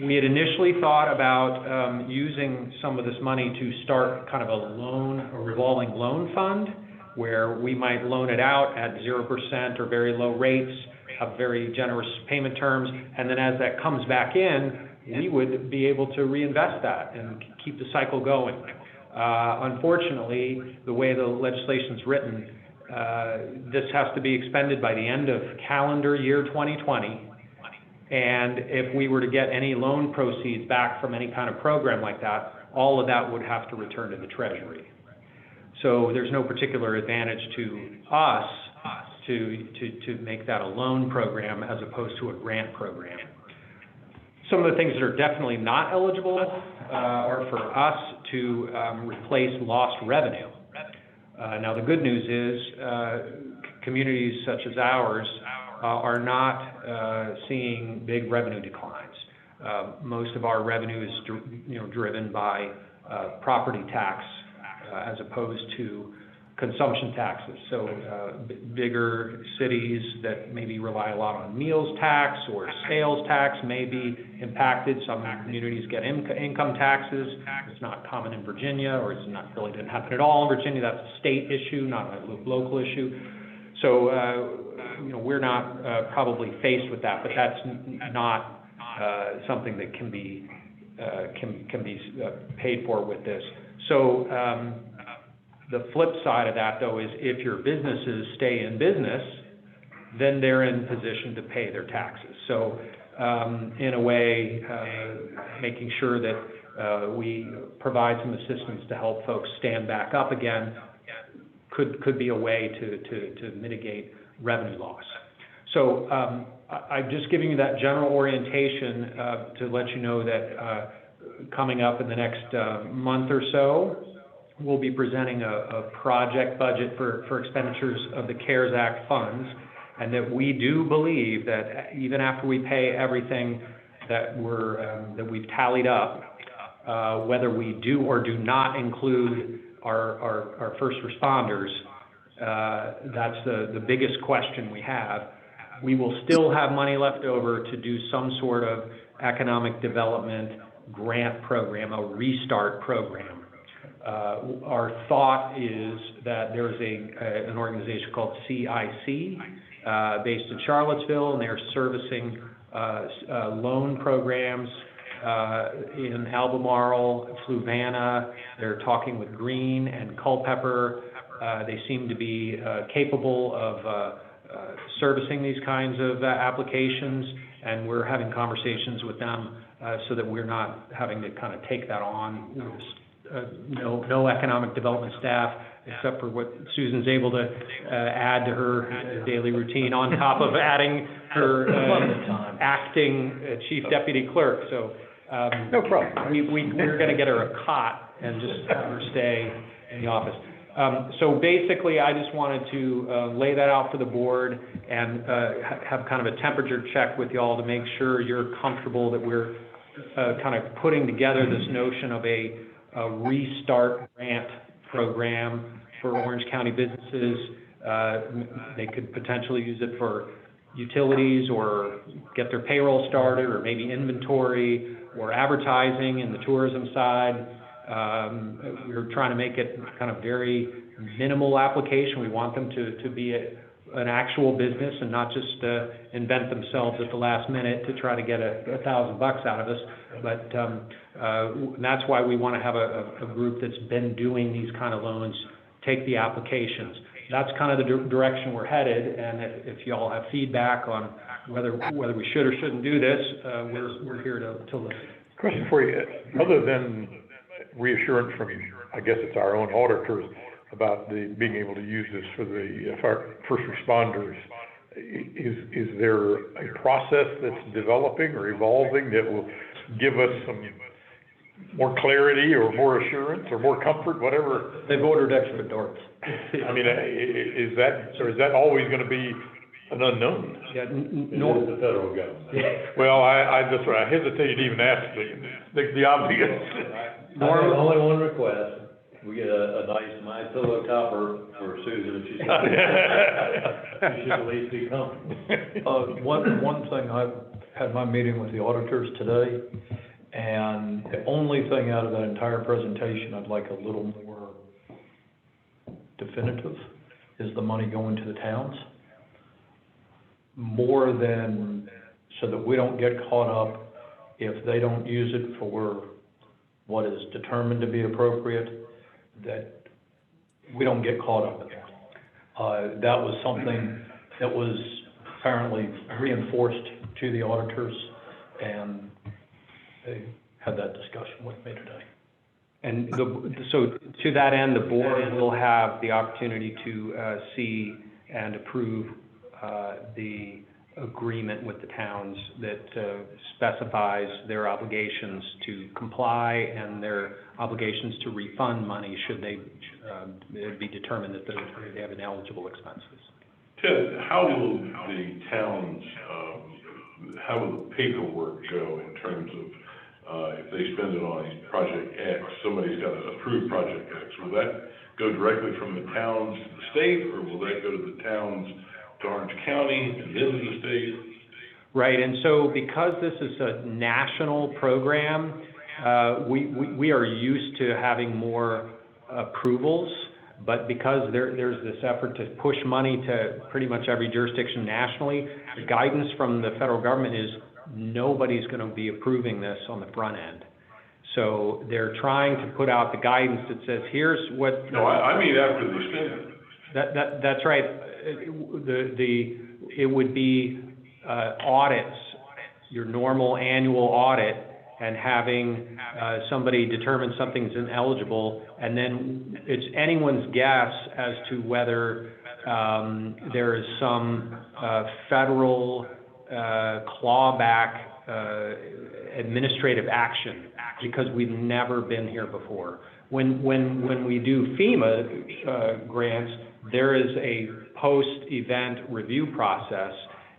We had initially thought about using some of this money to start kind of a revolving loan fund, where we might loan it out at 0% or very low rates, have very generous payment terms, and then as that comes back in, we would be able to reinvest that and keep the cycle going. Unfortunately, the way the legislation's written, this has to be expended by the end of calendar year 2020. And if we were to get any loan proceeds back from any kind of program like that, all of that would have to return to the Treasury. So there's no particular advantage to us to make that a loan program as opposed to a grant program. Some of the things that are definitely not eligible are for us to replace lost revenue. Now, the good news is communities such as ours are not seeing big revenue declines. Most of our revenue is driven by property tax as opposed to consumption taxes. So bigger cities that maybe rely a lot on meals tax or sales tax may be impacted. Some communities get income taxes. It's not common in Virginia, or it's not really didn't happen at all in Virginia. That's a state issue, not a local issue. So we're not probably faced with that, but that's not something that can be paid for with this. So the flip side of that, though, is if your businesses stay in business, then they're in position to pay their taxes. So in a way, making sure that we provide some assistance to help folks stand back up again could be a way to mitigate revenue loss. So I'm just giving you that general orientation to let you know that coming up in the next month or so, we'll be presenting a project budget for expenditures of the CARES Act funds, and that we do believe that even after we pay everything that we've tallied up, whether we do or do not include our first responders, that's the biggest question we have. We will still have money left over to do some sort of economic development grant program, a restart program. Our thought is that there's an organization called CIC based in Charlottesville, and they're servicing loan programs in Albemarle, Fluvanna. They're talking with Greene and Culpeper. They seem to be capable of servicing these kinds of applications, and we're having conversations with them so that we're not having to kind of take that on. No economic development staff, except for what Susan's able to add to her daily routine on top of adding her acting chief deputy clerk. So no problem. We're going to get her a cot and just have her stay in the office. So basically, I just wanted to lay that out for the board and have kind of a temperature check with y'all to make sure you're comfortable that we're kind of putting together this notion of a restart grant program for Orange County businesses. They could potentially use it for utilities or get their payroll started, or maybe inventory or advertising in the tourism side. We're trying to make it kind of very minimal application. We want them to be an actual business and not just invent themselves at the last minute to try to get $1,000 out of us. But that's why we want to have a group that's been doing these kind of loans take the applications. That's kind of the direction we're headed, and if y'all have feedback on whether we should or shouldn't do this, we're here to listen. Question for you, other than reassurance from, I guess it's our own auditors, about being able to use this for the first responders, is there a process that's developing or evolving that will give us some more clarity or more assurance or more comfort, whatever? They've ordered extra darts. I mean, is that always going to be an unknown? Yeah, The federal government. Well, that's right. I hesitated to even ask the obvious. I have only one request. We get a nice My Pillow topper for Susan if she's. She should at least be comfortable. One thing, I've had my meeting with the auditors today, and the only thing out of that entire presentation I'd like a little more definitive is the money going to the towns. More than, so that we don't get caught up if they don't use it for what is determined to be appropriate, that we don't get caught up in that. That was something that was apparently reinforced to the auditors, and they had that discussion with me today. And so to that end, the board will have the opportunity to see and approve the agreement with the towns that specifies their obligations to comply and their obligations to refund money should they be determined that they have ineligible expenses. Ted, how will the towns, how will the paperwork go in terms of if they spend it on Project X, somebody's got to approve Project X, will that go directly from the towns to the state, or will that go to the towns to Orange County and then to the state? Right, and so because this is a national program, we are used to having more approvals, but because there's this effort to push money to pretty much every jurisdiction nationally, the guidance from the federal government is nobody's going to be approving this on the front end. So they're trying to put out the guidance that says, here's what... No, I mean after they spend it. That's right. It would be audits, your normal annual audit, and having somebody determine something's ineligible, and then it's anyone's guess as to whether there is some federal clawback administrative action, because we've never been here before. When we do FEMA grants, there is a post-event review process,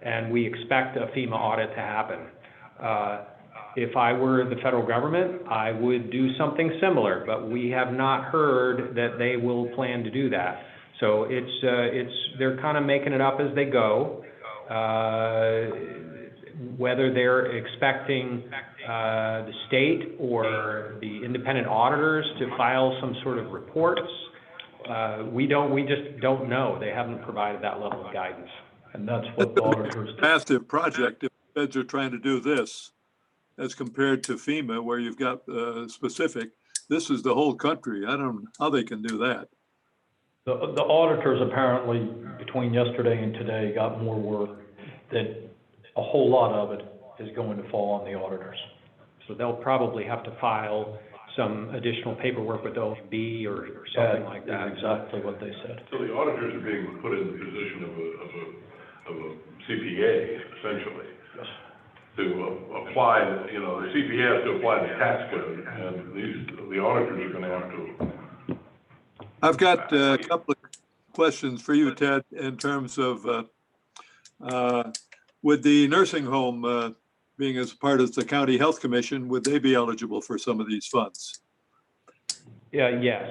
and we expect a FEMA audit to happen. If I were the federal government, I would do something similar, but we have not heard that they will plan to do that. So they're kind of making it up as they go. Whether they're expecting the state or the independent auditors to file some sort of reports, we just don't know. They haven't provided that level of guidance. And that's what the auditors do. Massive project if feds are trying to do this as compared to FEMA where you've got specific. This is the whole country. I don't know how they can do that. The auditors apparently, between yesterday and today, got more work, that a whole lot of it is going to fall on the auditors. So they'll probably have to file some additional paperwork with OMB or something like that. That's exactly what they said. So the auditors are being put in the position of a CPA, essentially, to apply, the CPA has to apply the tax code, and the auditors are going to have to. I've got a couple of questions for you, Ted, in terms of would the nursing home being as part of the County Health Commission, would they be eligible for some of these funds? Yeah, yes.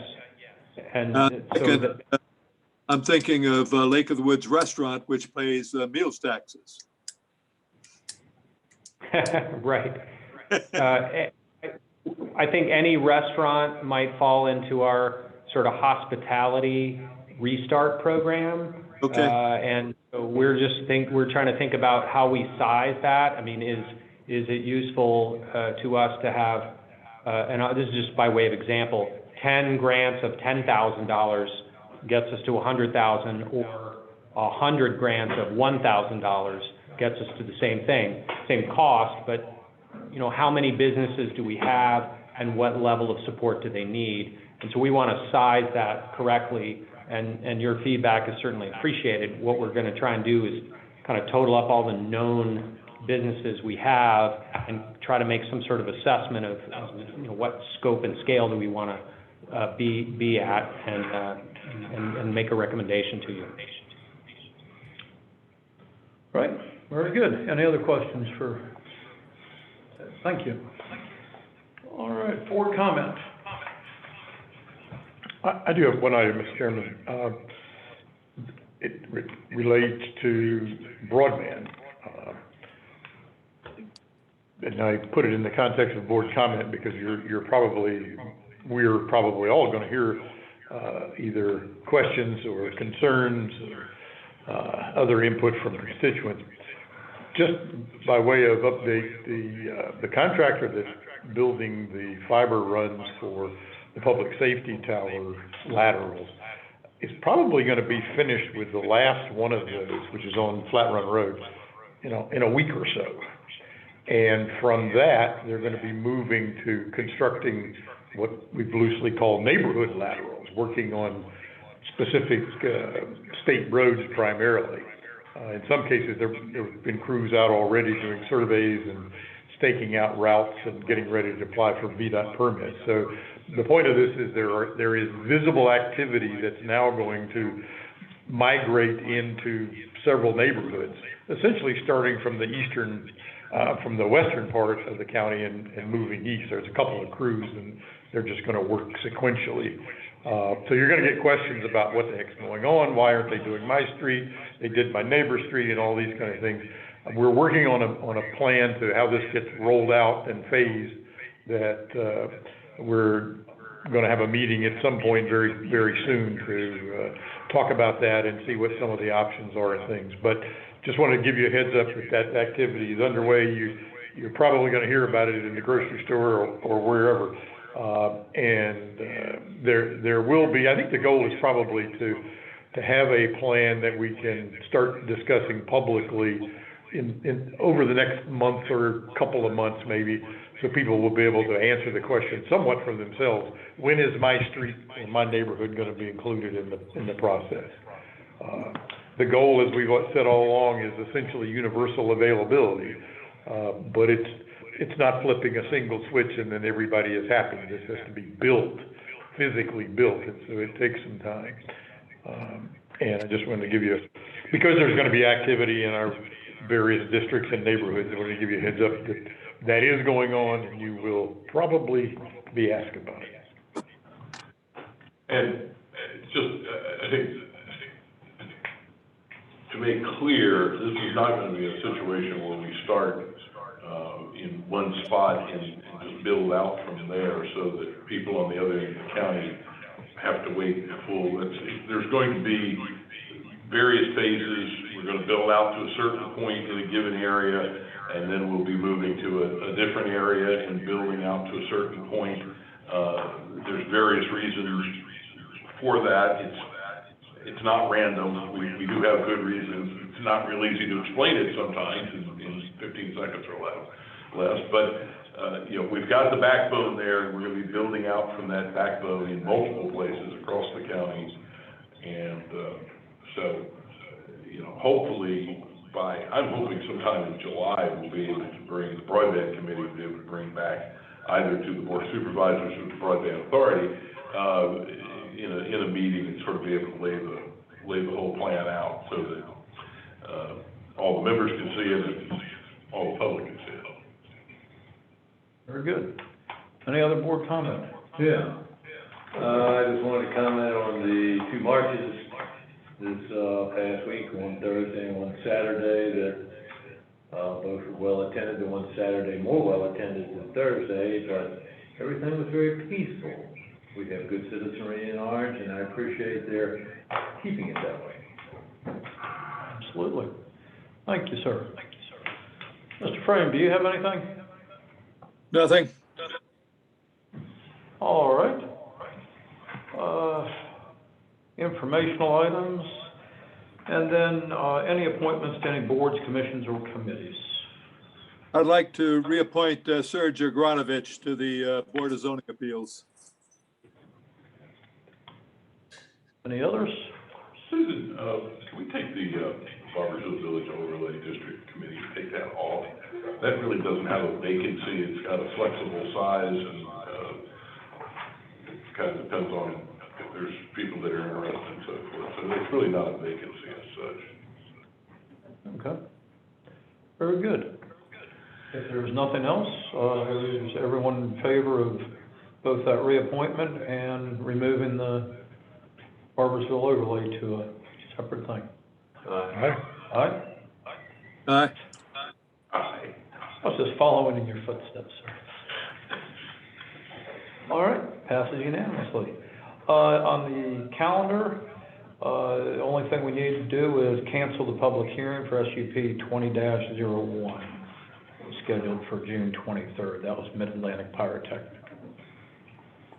And I'm thinking of Lake of the Woods Restaurant, which pays meals taxes. Right. I think any restaurant might fall into our sort of hospitality restart program. Okay. And so we're trying to think about how we size that. I mean, is it useful to us to have, and this is just by way of example, 10 grants of $10,000 gets us to $100,000, or 100 grants of $1,000 gets us to the same thing, same cost, but how many businesses do we have and what level of support do they need? And so we want to size that correctly, and your feedback is certainly appreciated. What we're going to try and do is kind of total up all the known businesses we have and try to make some sort of assessment of what scope and scale do we want to be at, and make a recommendation to you. Right, very good. Any other questions for, thank you. All right, for comment. I do have one item, Mr. Chairman. It relates to broadband. And I put it in the context of board comment because we're probably all gonna hear, either questions or concerns or, other input from constituents. Just by way of update, the contractor that's building the fiber runs for the public safety tower laterals is probably gonna be finished with the last one of those, which is on Flat Run Road, in a week or so. And from that, they're gonna be moving to constructing what we've loosely called neighborhood laterals, working on specific, state roads primarily. In some cases, there have been crews out already doing surveys and staking out routes and getting ready to apply for VDOT permits. So the point of this is there is visible activity that's now going to migrate into several neighborhoods, essentially starting from the from the western part of the county and moving east. There's a couple of crews and they're just gonna work sequentially. So you're gonna get questions about what the heck's going on, why aren't they doing my street, they did my neighbor's street, and all these kind of things. We're working on a plan to how this gets rolled out and phased, that we're gonna have a meeting at some point very, very soon to talk about that and see what some of the options are and things. But just wanted to give you a heads up that activity is underway. You're probably gonna hear about it in the grocery store or wherever. There will be, I think the goal is probably to have a plan that we can start discussing publicly over the next month or couple of months maybe, so people will be able to answer the question somewhat for themselves. When is my street or my neighborhood gonna be included in the process? The goal, as we've said all along, is essentially universal availability, but it's not flipping a single switch and then everybody is happy. This has to be built, physically built, and so it takes some time. And I just wanted to give you, because there's gonna be activity in our various districts and neighborhoods, I wanted to give you a heads up that is going on, and you will probably be asked about it. And just, I think, to make clear, this is not gonna be a situation where we start in one spot and just build out from there, so that people on the other end of the county have to wait there's going to be various phases. We're gonna build out to a certain point in a given area, and then we'll be moving to a different area and building out to a certain point. There's various reasons for that. It's not random. We do have good reasons. It's not real easy to explain it sometimes in 15 seconds or less. But we've got the backbone there, and we're gonna be building out from that backbone in multiple places across the county. And so, hopefully I'm hoping sometime in July, we'll be able to bring, the broadband committee will be able to bring back either to the board of supervisors or the broadband authority, in a meeting, and sort of be able to lay the whole plan out so that, all the members can see it and all the public can see it. Very good. Any other board comment? Yeah. I just wanted to comment on the two marches this past week, one Thursday and one Saturday, that both were well attended. The one Saturday more well attended than Thursday, but everything was very peaceful. We have good citizenry in Orange, and I appreciate their keeping it that way. Absolutely. Thank you, sir. Mr. Frame, do you have anything? Nothing. All right. Informational items, and then any appointments to any boards, commissions, or committees. I'd like to reappoint Serge Agranovich to the Board of Zoning Appeals. Any others? Susan, can we take the Barbersville Village Overlay District Committee, take that off? That really doesn't have a vacancy. It's got a flexible size, and it kind of depends on if there's people that are interested and so forth. So it's really not a vacancy as such. Okay. Very good. If there's nothing else, is everyone in favor of both that reappointment and removing the Barboursville overlay to a separate thing. Aye? Aye. Aye. I was just following in your footsteps, sir. All right, passes unanimously. On the calendar, the only thing we need to do is cancel the public hearing for SUP 20-01, scheduled for June 23rd. That was Mid-Atlantic Pyrotechnic.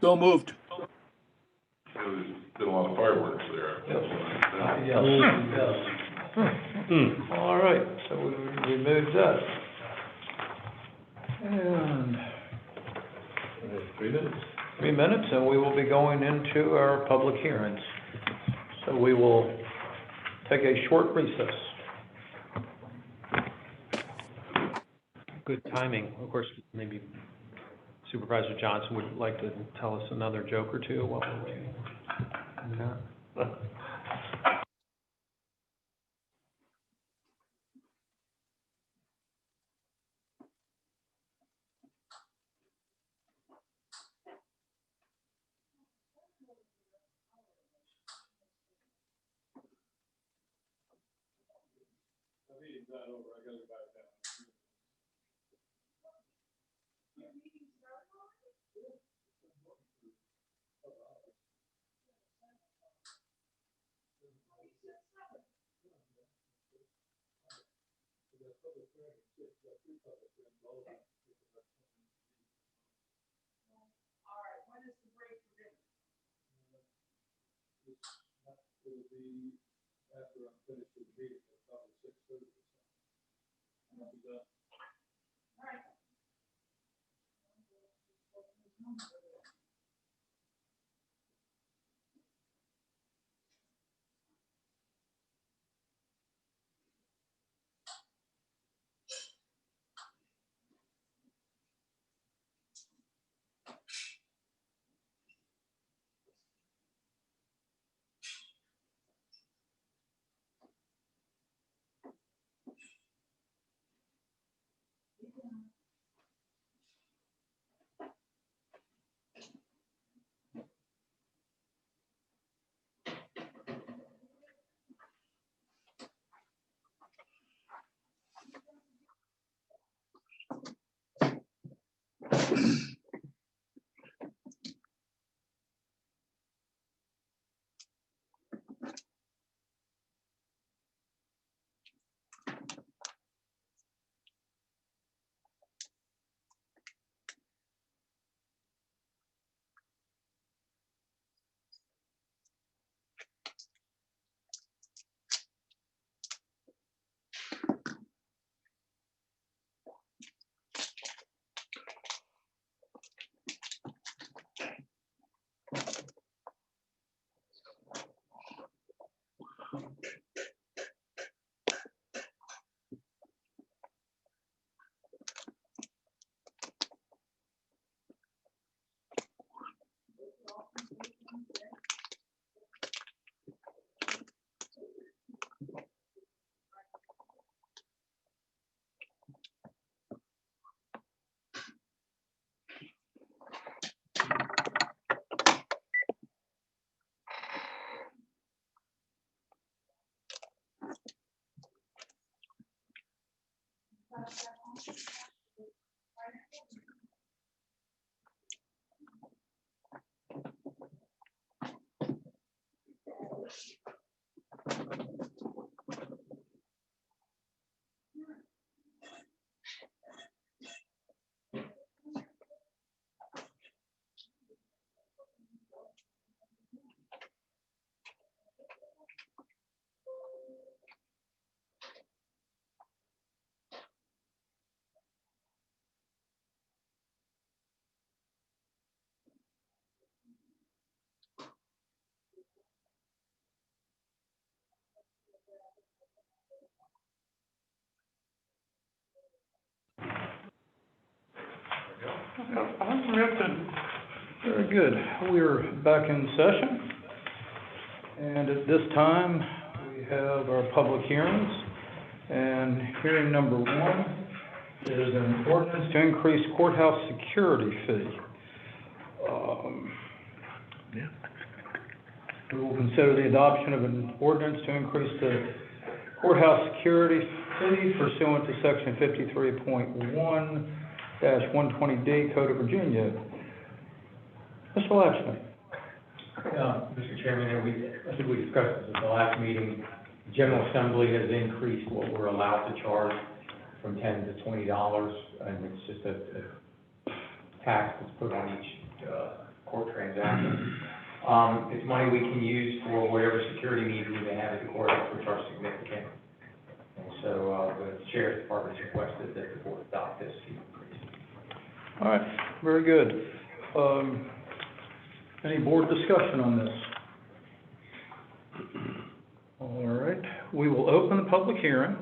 So moved. There's been a lot of fireworks there. Yes, yes. All right, so we removed that. And 3 minutes, and we will be going into our public hearings. So we will take a short recess. Good timing. Of course, maybe Supervisor Johnson would like to tell us another joke or two while we're waiting. Yeah. Very good. We're back in session. And at this time, we have our public hearings. And hearing number 1 is an ordinance to increase courthouse security fee. We will consider the adoption of an ordinance to increase the courthouse security fee pursuant to section 53.1-120D Code of Virginia. Mr. Latchman. Mr. Chairman, I think we discussed this at the last meeting. The General Assembly has increased what we're allowed to charge from $10 to $20, and it's just a tax that's put on each court transaction. It's money we can use for whatever security needs we may have at the courthouse, which are significant. And so the Sheriff's Department's requested that the board adopt this fee increase. All right, very good. Any board discussion on this? All right, we will open the public hearing.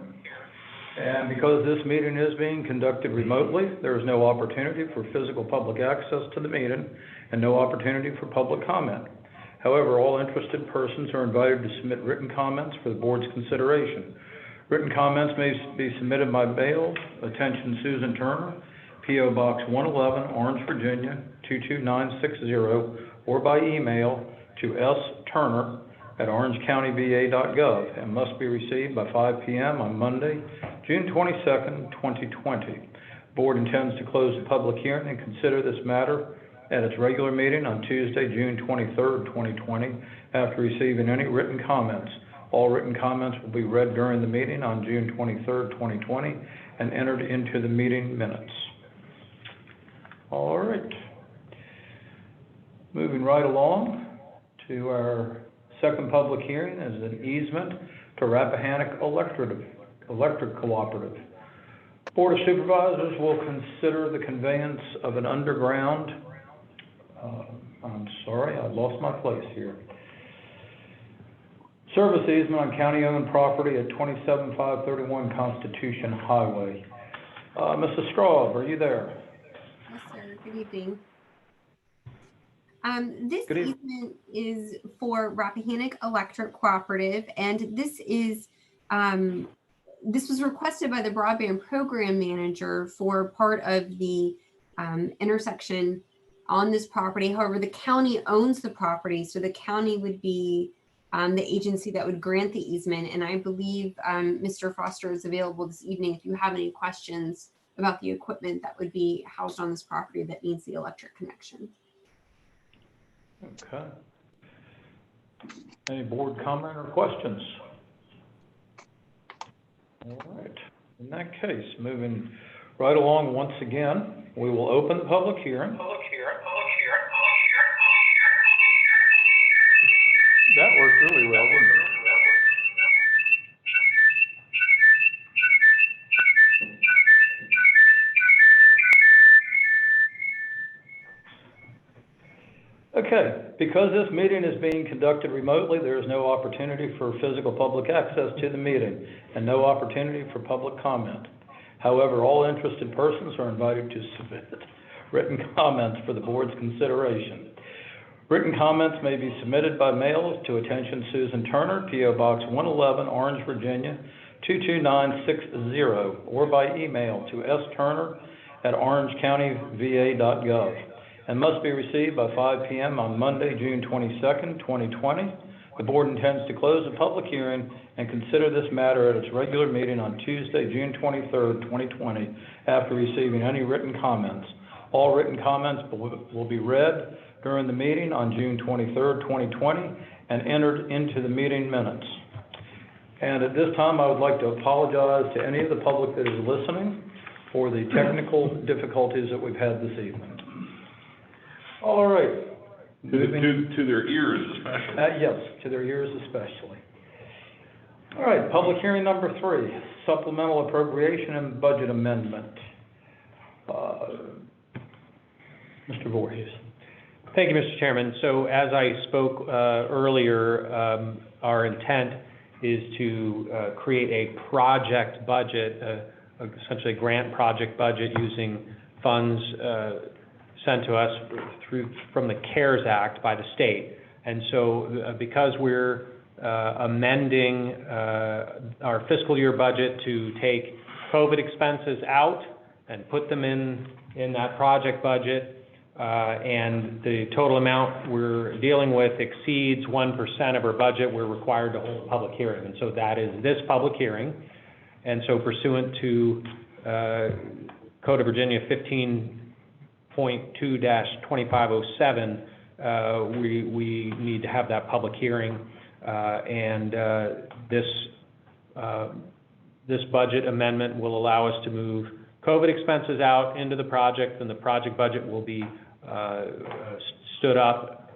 And because this meeting is being conducted remotely, there is no opportunity for physical public access to the meeting and no opportunity for public comment. However, all interested persons are invited to submit written comments for the board's consideration. Written comments may be submitted by mail. Attention, Susan Turner, P.O. Box 111, Orange, Virginia, 22960, or by email to sturner@orangecountyva.gov and must be received by 5 p.m. on Monday, June 22nd, 2020. Board intends to close the public hearing and consider this matter at its regular meeting on Tuesday, June 23rd, 2020, after receiving any written comments. All written comments will be read during the meeting on June 23rd, 2020, and entered into the meeting minutes. All right. Moving right along to our second public hearing is an easement to Rappahannock Electric Cooperative. Board of Supervisors will consider the conveyance of an underground, I'm sorry, I lost my place here. Service easement on county-owned property at 27531 Constitution Highway. Mrs. Straub, are you there? Yes, sir. Good evening. This Good evening. easement is for Rappahannock Electric Cooperative, and this is this was requested by the broadband program manager for part of the intersection on this property. However, the county owns the property, so the county would be the agency that would grant the easement. And I believe Mr. Foster is available this evening if you have any questions about the equipment that would be housed on this property that needs the electric connection. Okay. Any board comment or questions? All right. In that case, moving right along once again, we will open the public hearing. That worked really well, didn't it? Okay, because this meeting is being conducted remotely, there is no opportunity for physical public access to the meeting and no opportunity for public comment. However, all interested persons are invited to submit written comments for the board's consideration. Written comments may be submitted by mail to attention Susan Turner, P.O. Box 111, Orange, Virginia, 22960, or by email to sturner@orangecountyva.gov, and must be received by 5 p.m. on Monday, June 22nd, 2020. The board intends to close the public hearing and consider this matter at its regular meeting on Tuesday, June 23rd, 2020, after receiving any written comments. All written comments will be read during the meeting on June 23rd, 2020, and entered into the meeting minutes. And at this time, I would like to apologize to any of the public that is listening for the technical difficulties that we've had this evening. All right. To their ears especially. Yes, to their ears especially. All right, public hearing number 3, supplemental appropriation and budget amendment. Mr. Voorhees. Thank you, Mr. Chairman. So as I spoke earlier, our intent is to create a project budget, essentially a grant project budget using funds sent to us from the CARES Act by the state. And so because we're amending our fiscal year budget to take COVID expenses out and put them in that project budget, and the total amount we're dealing with exceeds 1% of our budget, we're required to hold a public hearing. And so that is this public hearing. And so pursuant to Code of Virginia 15.2-2507, we need to have that public hearing. This budget amendment will allow us to move COVID expenses out into the project, and the project budget will be stood up.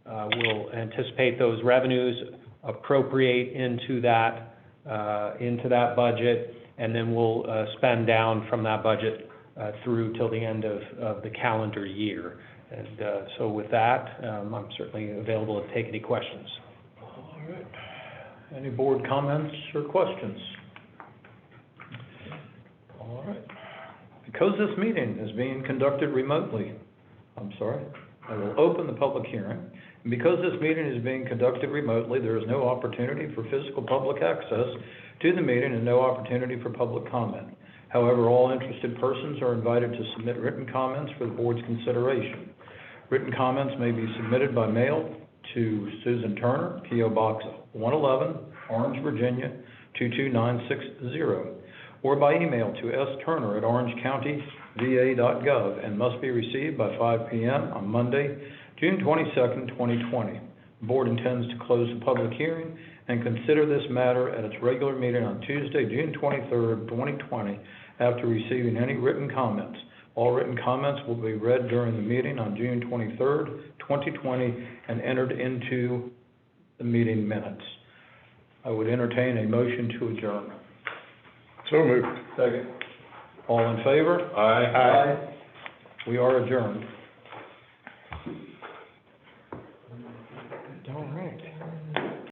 We'll anticipate those revenues appropriate into that budget, and then we'll spend down from that budget through till the end of the calendar year. And so with that, I'm certainly available to take any questions. All right. Any board comments or questions? All right. Because this meeting is being conducted remotely, I will open the public hearing. And because this meeting is being conducted remotely, there is no opportunity for physical public access to the meeting and no opportunity for public comment. However, all interested persons are invited to submit written comments for the board's consideration. Written comments may be submitted by mail to Susan Turner, P.O. Box 111, Orange, Virginia 22960, or by email to sturner@orangecountyva.gov, and must be received by 5 p.m. on Monday, June 22nd, 2020. The board intends to close the public hearing and consider this matter at its regular meeting on Tuesday, June 23rd, 2020, after receiving any written comments. All written comments will be read during the meeting on June 23rd, 2020, and entered into the meeting minutes. I would entertain a motion to adjourn. So moved. Second. All in favor? Aye. We are adjourned.